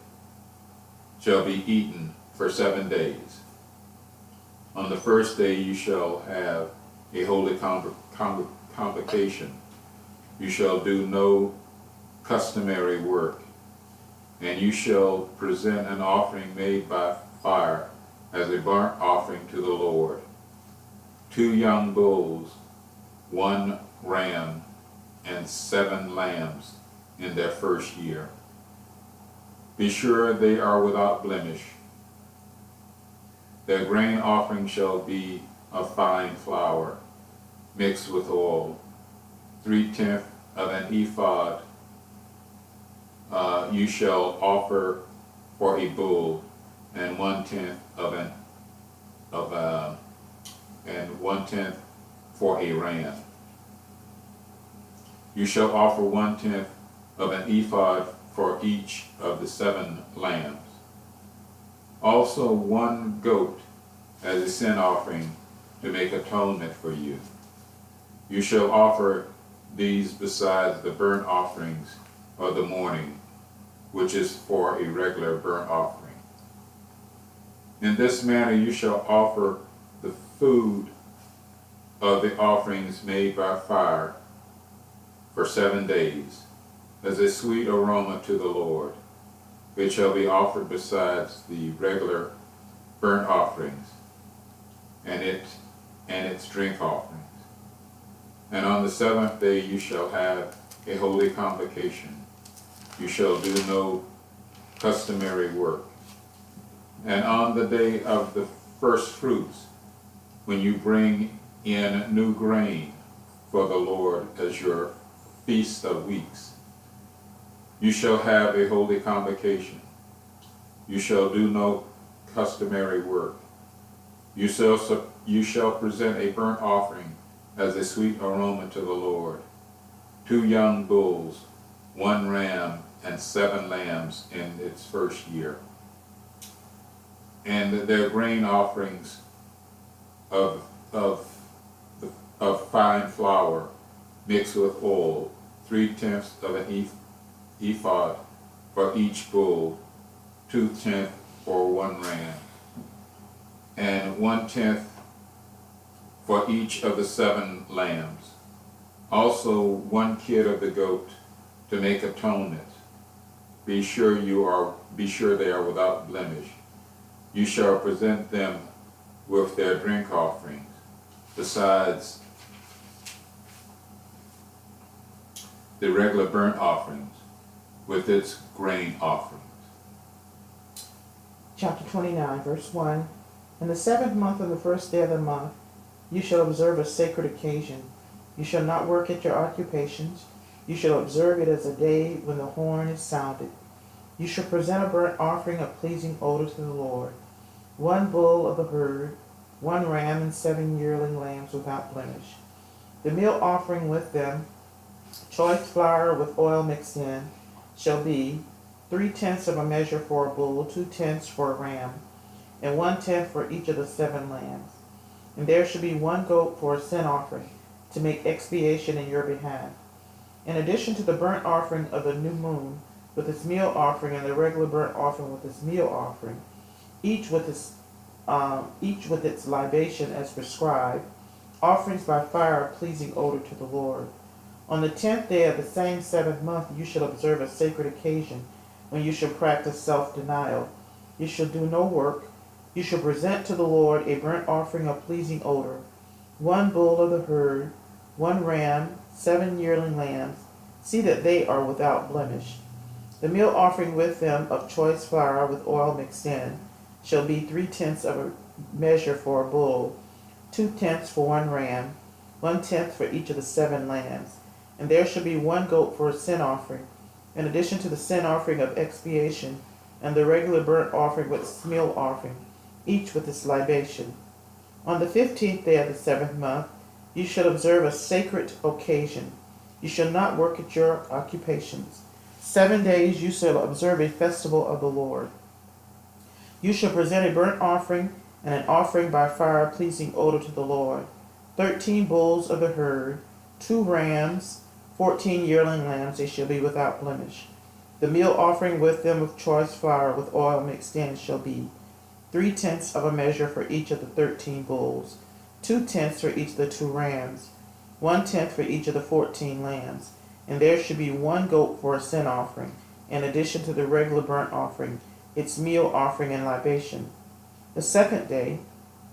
shall be eaten for 7 days. On the first day you shall have a holy convocation. You shall do no customary work, and you shall present an offering made by fire as a burnt offering to the Lord. 2 young bulls, 1 ram, and 7 lambs in their first year. Be sure they are without blemish. Their grain offering shall be of fine flour, mixed with oil, 3/10 of an ephod you shall offer for a bull, and 1/10 for a ram. You shall offer 1/10 of an ephod for each of the 7 lambs. Also 1 goat as a sin offering to make atonement for you. You shall offer these besides the burnt offerings of the morning, which is for a regular burnt offering. In this manner you shall offer the food of the offerings made by fire for 7 days, as a sweet aroma to the Lord. It shall be offered besides the regular burnt offerings and its drink offerings. And on the 7th day you shall have a holy convocation. You shall do no customary work. And on the day of the first fruits, when you bring in new grain for the Lord as your feast of weeks, you shall have a holy convocation. You shall do no customary work. You shall present a burnt offering as a sweet aroma to the Lord, 2 young bulls, 1 ram, and 7 lambs in its first year. And their grain offerings of fine flour mixed with oil, 3/10 of an ephod for each bull, 2/10 for 1 ram, and 1/10 for each of the 7 lambs. Also 1 kid of the goat to make atonement. Be sure they are without blemish. You shall present them with their drink offerings, besides the regular burnt offerings, with its grain offerings. Chapter 29, verse 1. In the 7th month of the first day of the month, you shall observe a sacred occasion. You shall not work at your occupations. You shall observe it as a day when the horn is sounded. You shall present a burnt offering of pleasing odor to the Lord. 1 bull of the herd, 1 ram, and 7 yearling lambs without blemish. The meal offering with them, choice flour with oil mixed in, shall be 3/10 of a measure for a bull, 2/10 for a ram, and 1/10 for each of the 7 lambs. And there shall be 1 goat for a sin offering, to make expiation in your behalf. In addition to the burnt offering of the new moon with its meal offering, and the regular burnt offering with its meal offering, each with its libation as prescribed, offerings by fire of pleasing odor to the Lord. On the 10th day of the same 7th month you shall observe a sacred occasion, when you shall practice self-denial. You shall do no work. You shall present to the Lord a burnt offering of pleasing odor, 1 bull of the herd, 1 ram, 7 yearling lambs. See that they are without blemish. The meal offering with them of choice flour with oil mixed in shall be 3/10 of a measure for a bull, 2/10 for 1 ram, 1/10 for each of the 7 lambs. And there shall be 1 goat for a sin offering, in addition to the sin offering of expiation, and the regular burnt offering with its meal offering, each with its libation. On the 15th day of the 7th month you shall observe a sacred occasion. You shall not work at your occupations. 7 days you shall observe a festival of the Lord. You shall present a burnt offering and an offering by fire of pleasing odor to the Lord, 13 bulls of the herd, 2 rams, 14 yearling lambs. They shall be without blemish. The meal offering with them of choice flour with oil mixed in shall be 3/10 of a measure for each of the 13 bulls, 2/10 for each of the 2 rams, 1/10 for each of the 14 lambs. And there should be 1 goat for a sin offering, in addition to the regular burnt offering, its meal offering and libation. The 2nd day,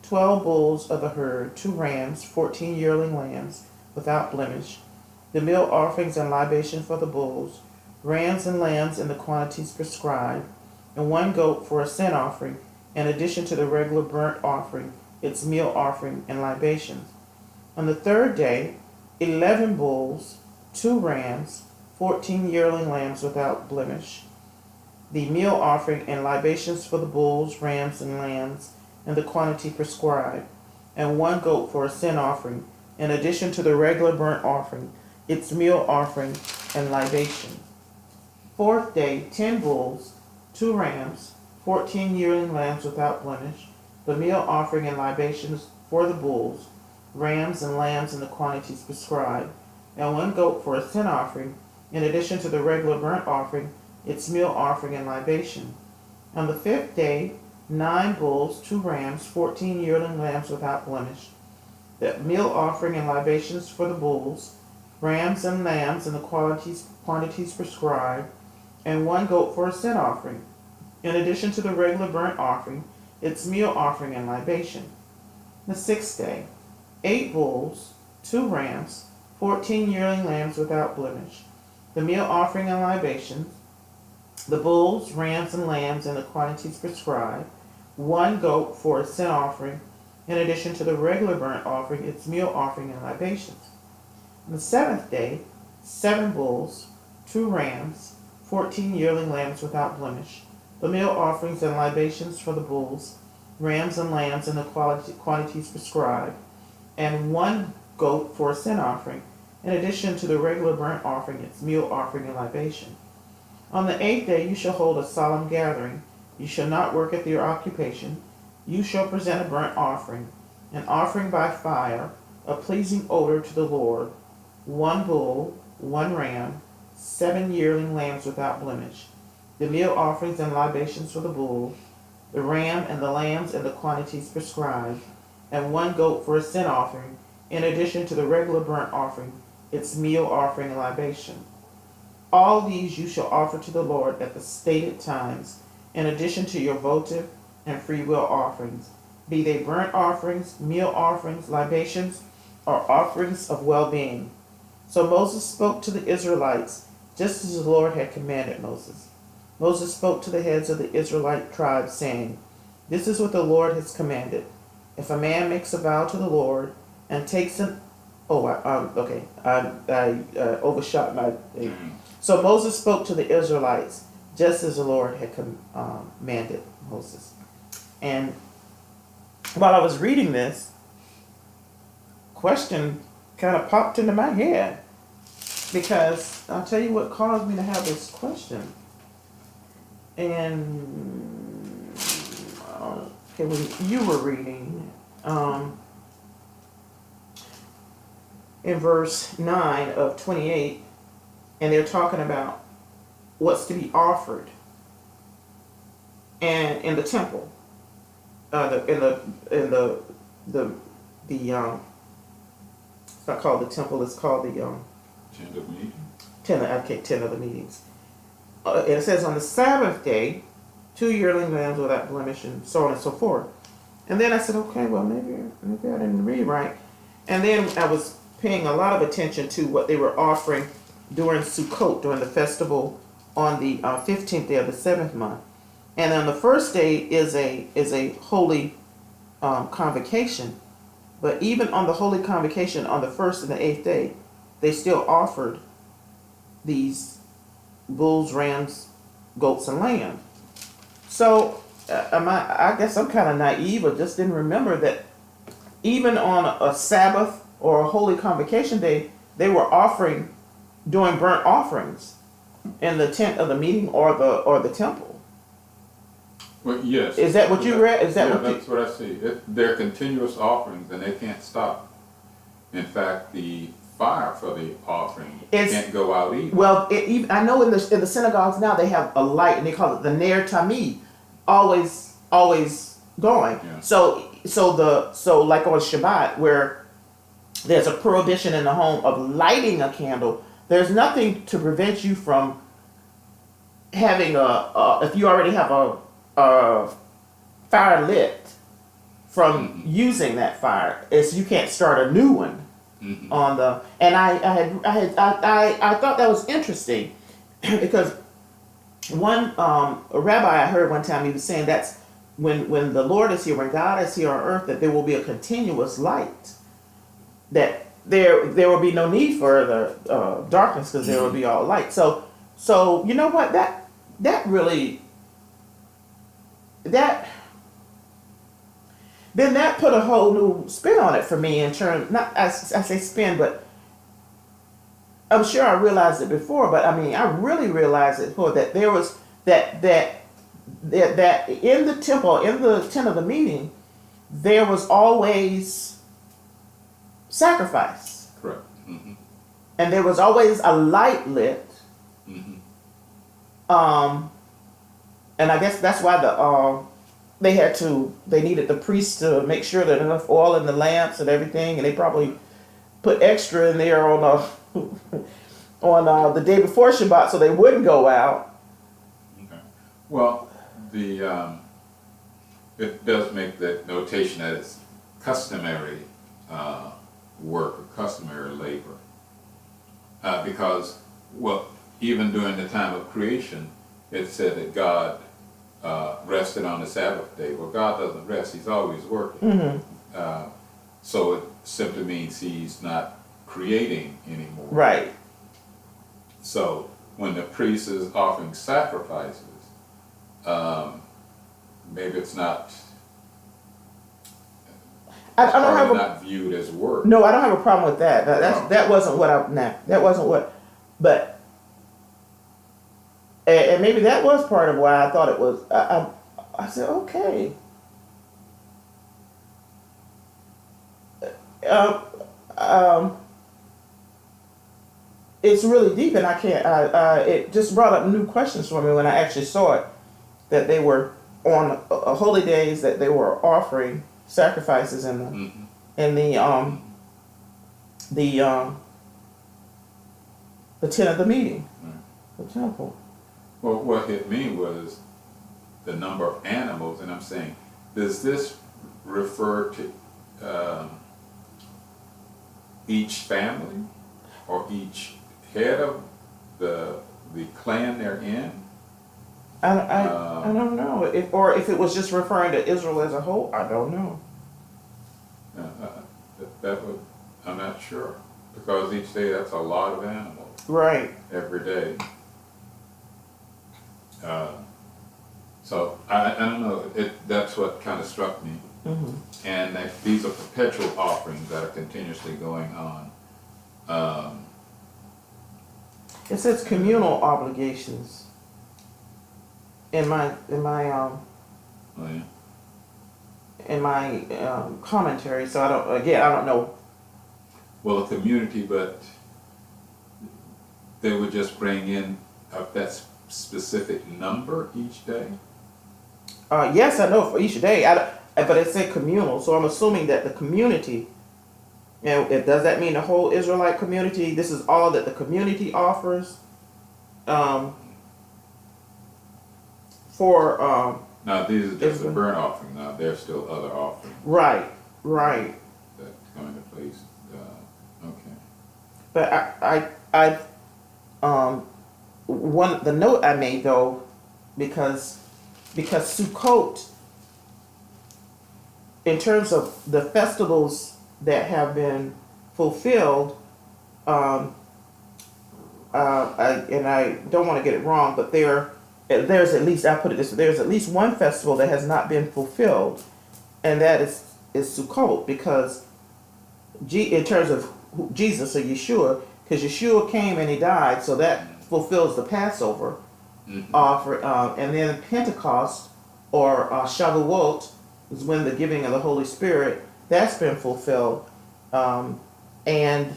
12 bulls of the herd, 2 rams, 14 yearling lambs, without blemish. The meal offerings and libation for the bulls, rams and lambs in the quantities prescribed, and 1 goat for a sin offering, in addition to the regular burnt offering, its meal offering and libations. On the 3rd day, 11 bulls, 2 rams, 14 yearling lambs without blemish. The meal offering and libations for the bulls, rams, and lambs in the quantity prescribed, and 1 goat for a sin offering, in addition to the regular burnt offering, its meal offering and libation. 4th day, 10 bulls, 2 rams, 14 yearling lambs without blemish, the meal offering and libations for the bulls, rams, and lambs in the quantities prescribed, and 1 goat for a sin offering, in addition to the regular burnt offering, its meal offering and libation. On the 5th day, 9 bulls, 2 rams, 14 yearling lambs without blemish, the meal offering and libations for the bulls, rams and lambs in the quantities prescribed, and 1 goat for a sin offering, in addition to the regular burnt offering, its meal offering and libation. The 6th day, 8 bulls, 2 rams, 14 yearling lambs without blemish, the meal offering and libations, the bulls, rams, and lambs in the quantities prescribed, 1 goat for a sin offering, in addition to the regular burnt offering, its meal offering and libations. On the 7th day, 7 bulls, 2 rams, 14 yearling lambs without blemish, the meal offerings and libations for the bulls, rams, and lambs in the quantities prescribed, and 1 goat for a sin offering, in addition to the regular burnt offering, its meal offering and libation. On the 8th day you shall hold a solemn gathering. You shall not work at your occupation. You shall present a burnt offering, an offering by fire, a pleasing odor to the Lord, 1 bull, 1 ram, 7 yearling lambs without blemish, the meal offerings and libations for the bull, the ram and the lambs in the quantities prescribed, and 1 goat for a sin offering, in addition to the regular burnt offering, its meal offering and libation. All these you shall offer to the Lord at the stated times, in addition to your votive and freewill offerings, be they burnt offerings, meal offerings, libations, or offerings of well-being. So Moses spoke to the Israelites, just as the Lord had commanded Moses. Moses spoke to the heads of the Israelite tribes, saying, This is what the Lord has commanded. If a man makes a vow to the Lord and takes an... I overshot my... So Moses spoke to the Israelites, just as the Lord had commanded Moses. And while I was reading this, question kind of popped into my head, because I'll tell you what caused me to have this question. And okay, when you were reading in verse 9 of 28, and they're talking about what's to be offered and in the temple, it's not called the temple, it's called the Tent of meeting. tent of the meetings. It says on the Sabbath day, 2 yearling lambs without blemish, and so on and so forth. And then I said, okay, well maybe I didn't read right. And then I was paying a lot of attention to what they were offering during Sukkot, during the festival on the 15th day of the 7th month. And on the first day is a holy convocation. But even on the holy convocation on the 1st and the 8th day, they still offered these bulls, rams, goats, and lambs. So I guess I'm kind of naive, or just didn't remember that even on a Sabbath or a holy convocation day, they were doing burnt offerings in the tent of the meeting or the temple. Well, yes. Is that what you read? Is that that's what I see. They're continuous offerings, and they can't stop. In fact, the fire for the offering can't go out either. Well, I know in the synagogues now they have a light, and they call it the Ner Tamid, always going. Yeah. So like on Shabbat, where there's a prohibition in the home of lighting a candle, there's nothing to prevent you from having if you already have a fire lit, from using that fire. You can't start a new one. On the, and I thought that was interesting because one a rabbi I heard one time, he was saying that's when the Lord is here, when God is here on earth, that there will be a continuous light, that there will be no need for the darkness, because there will be all light. So you know what, that really then that put a whole new spin on it for me, in terms, not I say spin, but I'm sure I realized it before, but I mean I really realized it before, that there was that in the temple, in the tent of the meeting, there was always sacrifice. Correct. Mm-hmm. And there was always a light lit. Mm-hmm. And I guess that's why they needed the priest to make sure that enough oil in the lamps and everything, and they probably put extra in there on on the day before Shabbat so they wouldn't go out. Okay. Well, the it does make that notation that it's customary work or customary labor, because well, even during the time of creation, it said that God rested on the Sabbath day. Well, God doesn't rest; He's always working. Mm-hmm. So it simply means He's not creating anymore. Right. So when the priest is offering sacrifices, maybe it's not. I don't have not viewed as work. No, I don't have a problem with that. That wasn't what that wasn't what, but and maybe that was part of why I thought it was. I said okay. It's really deep, and I can't. It just brought up new questions for me when I actually saw it. That they were on holy days, that they were offering sacrifices in the in the tent of the meeting, the temple. Well, what hit me was the number of animals, and I'm saying, does this refer to each family or each head of the clan they're in? I don't know, or if it was just referring to Israel as a whole. I don't know. That would, I'm not sure, because each day that's a lot of animals. Right. Every day. So I don't know. That's what kind of struck me. Mm-hmm. And these are perpetual offerings that are continuously going on. It says communal obligations in my Oh, yeah. in my commentary. So I don't know. Well, a community, but they would just bring in that specific number each day. Yes, I know for each day. But it said communal, so I'm assuming that the community. Does that mean the whole Israelite community? This is all that the community offers. Now these are just the burnt offering. Now there's still other offerings. Right. That come into place. Okay. But the note I made though, because Sukkot, in terms of the festivals that have been fulfilled, and I don't want to get it wrong, but there's at least, I put it this way, there's at least one festival that has not been fulfilled, and that is Sukkot, because in terms of Jesus or Yeshua, because Yeshua came and he died, so that fulfills the Passover offer, and then Pentecost or Shavuot is when the giving of the Holy Spirit, that's been fulfilled, and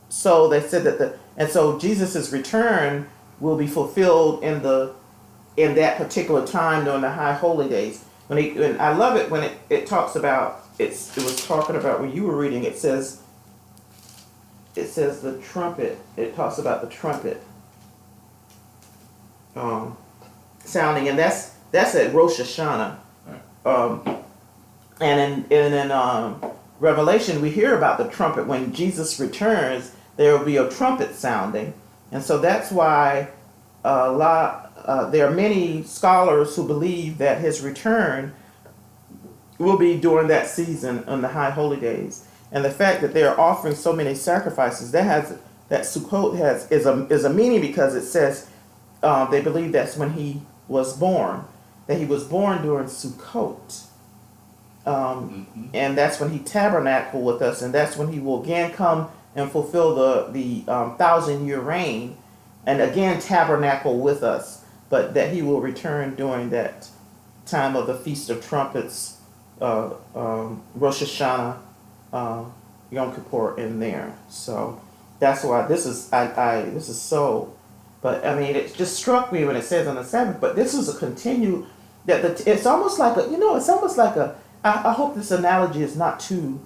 so they said that so Jesus' return will be fulfilled in that particular time during the high holy days. And I love it when it talks about it was talking about when you were reading. It says the trumpet. It talks about the trumpet sounding, and that's at Rosh Hashanah. And in Revelation we hear about the trumpet. When Jesus returns, there will be a trumpet sounding, and so that's why there are many scholars who believe that his return will be during that season on the high holy days. And the fact that they're offering so many sacrifices, that Sukkot is a meaning, because it says they believe that's when he was born, that he was born during Sukkot. And that's when he tabernacled with us, and that's when he will again come and fulfill the 1,000-year reign, and again tabernacle with us, but that he will return during that time of the Feast of Trumpets, Rosh Hashanah, Yom Kippur in there. So that's why this is this is so. But I mean, it just struck me when it says on the Sabbath. But this is a continued. that it's almost like it's almost like I hope this analogy is not too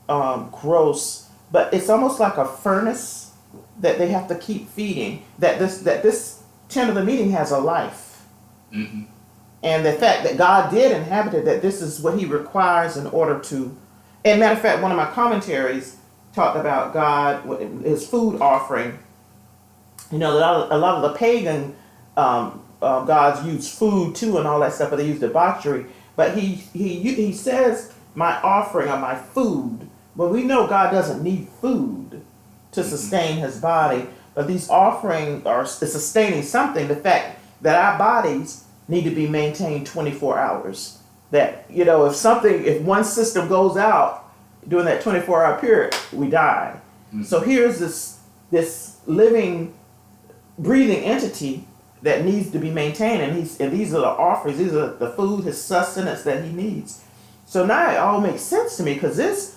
gross, but it's almost like a furnace that they have to keep feeding. This tent of the meeting has a life, Mm-hmm. and the fact that God did inhabit it, that this is what He requires in order to. And matter of fact, one of my commentaries talked about God, His food offering. You know, a lot of the pagan gods use food too and all that stuff, but they use debauchery. But he says, my offering or my food. Well, we know God doesn't need food to sustain His body, but these offerings are sustaining something. The fact that our bodies need to be maintained 24 hours. That, if one system goes out during that 24-hour period, we die. Mm-hmm. So here's this living, breathing entity that needs to be maintained, and these are the offerings, these are the food, His sustenance that He needs. So now it all makes sense to me, because this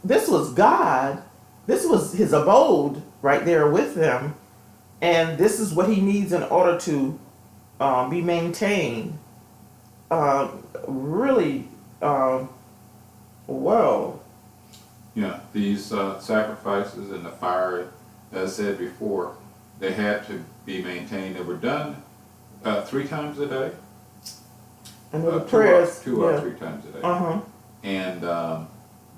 was God, this was His abode right there with them, and this is what He needs in order to be maintained. Really, well. Yeah, these sacrifices and the fire, as I said before, they had to be maintained. They were done 3 times a day. And the prayers, two or 3 times a day. Uh-huh. And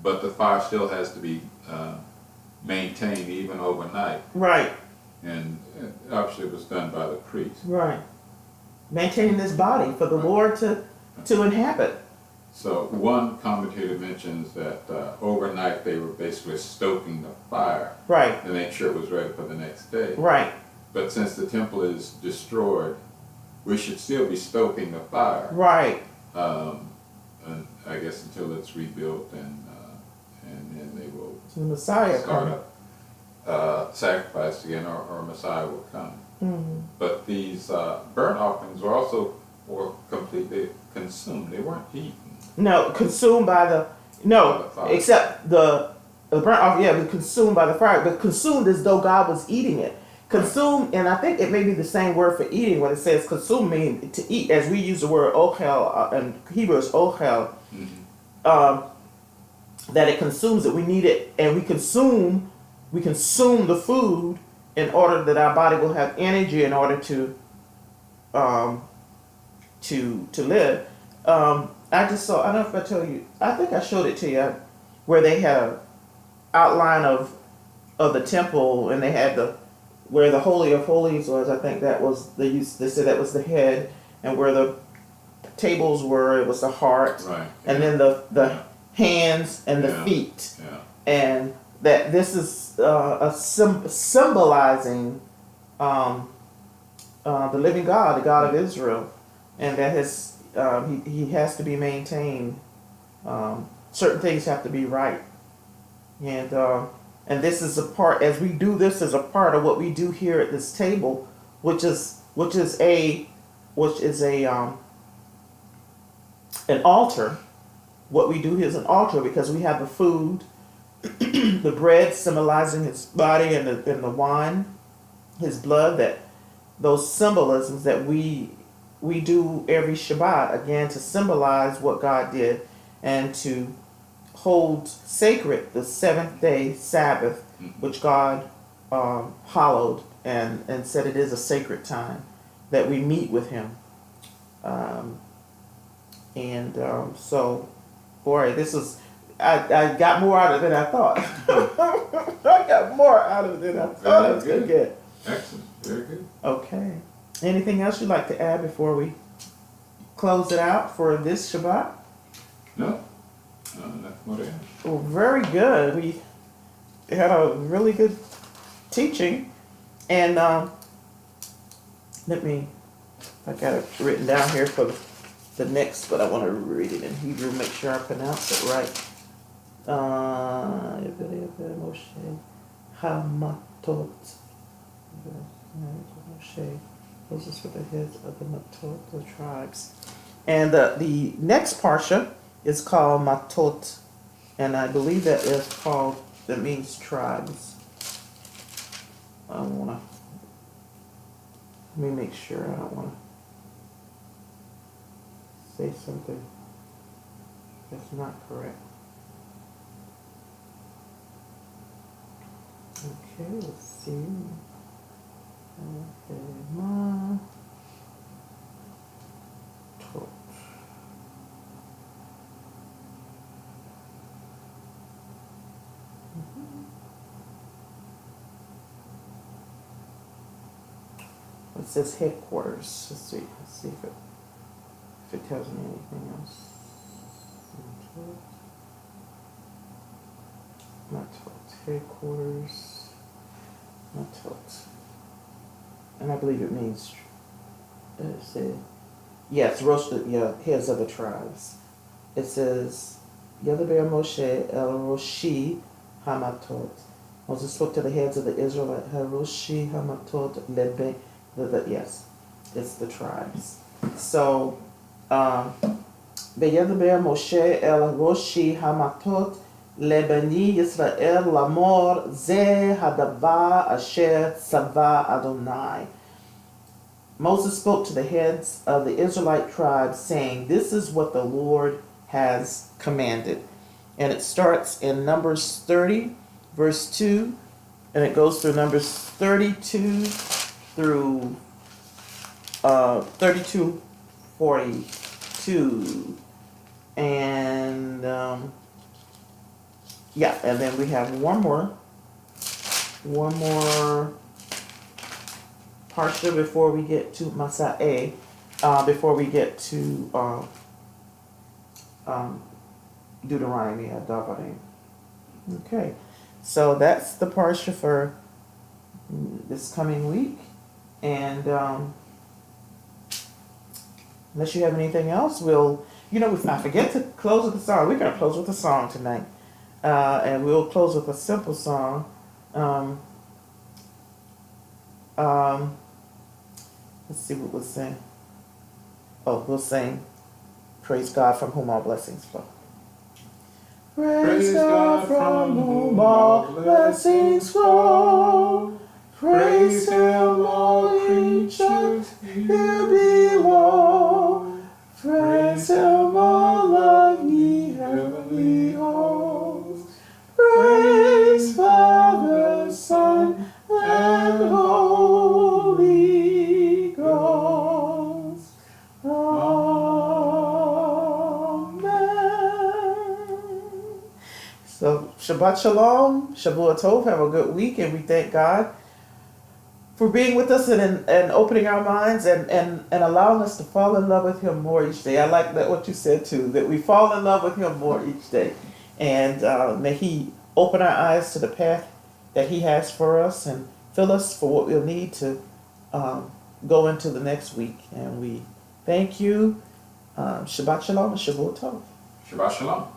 but the fire still has to be maintained even overnight. Right. And obviously it was done by the priest. Right. Maintaining this body for the Lord to inhabit. So one commentator mentions that overnight they were basically stoking the fire, right, to make sure it was ready for the next day. Right. But since the temple is destroyed, we should still be stoking the fire. Right. And I guess until it's rebuilt, and then they will the Messiah start up sacrifice again, or Messiah will come. Mm-hmm. But these burnt offerings were completely consumed. They weren't eaten. No, consumed by the fire. Except the burnt offering, was consumed by the fire, but consumed as though God was eating it. Consumed, and I think it may be the same word for eating when it says consume, meaning to eat, as we use the word ochel, and Hebrew is ochel, that it consumes it. We need it, and we consume the food in order that our body will have energy in order to live. I just saw, I don't know if I told you, I think I showed it to you, where they had an outline of the temple, and they had where the Holy of Holies was. I think that was, they said that was the head, and where the tables were, it was the heart, right, and then the hands and the feet. Yeah. And that this is symbolizing the living God, the God of Israel, and that he has to be maintained. Certain things have to be right, and this is a part. As we do this, is a part of what we do here at this table, which is an altar. What we do here is an altar, because we have the food, the bread symbolizing His body, and the wine, His blood. That those symbolisms that we do every Shabbat, again, to symbolize what God did, and to hold sacred the 7th-day Sabbath, which God hallowed and said it is a sacred time that we meet with Him. So, boy, this is, I got more out of it than I thought. I got more out of it than I thought I was going to get. Excellent. Very good. Okay. Anything else you'd like to add before we close it out for this Shabbat? No. Nothing more to add. Well, very good. We had a really good teaching. And I got it written down here for the next, but I want to read it in Hebrew, make sure I pronounce it right. Hamatot. Those are for the heads of the Matot, the tribes. And the next Parsha is called Matot, and I believe that means tribes. Let me make sure I don't want to. say something that's not correct. Okay, let's see. Okay, ma. Tot. It says headquarters. Let's see if it tells me anything else. Not tot. Headquarters. Not tot. And I believe it means, yes, heads of the tribes. It says, Yadaber Moshe El Roshi Hamatot. Moses spoke to the heads of the Israelite Haroshi Hamatot Lebe. Yes, it's the tribes. So, Yadaber Moshe El Roshi Hamatot Lebeni Yisrael Lamor Ze Hadava Asher Sava Adonai. Moses spoke to the heads of the Israelite tribes, saying, "This is what the Lord has commanded." And it starts in Numbers 30, verse 2, and it goes through Numbers 32 through 42:42. And and then we have one more Parsha before we get to Masa'eh, before we get to Deuteronomy, Davarim. Okay, so that's the Parsha for this coming week. And unless you have anything else, if I forget to close with a song, we're going to close with a song tonight. And we'll close with a simple song. Let's see what we'll sing. Oh, we'll sing Praise God from whom all blessings flow. Praise God from whom all blessings flow. Praise Him, all creatures here below. Praise Him, all of ye heavenly hosts. Praise Father, Son, and Holy Ghost. Amen. So, Shabbat Shalom, Shavua Tov, have a good week, and we thank God for being with us and opening our minds and allowing us to fall in love with Him more each day. I like that what you said too, that we fall in love with Him more each day. And may He open our eyes to the path that He has for us and fill us for what we'll need to go into the next week. And we thank you. Shabbat Shalom and Shavua Tov. Shabbat Shalom.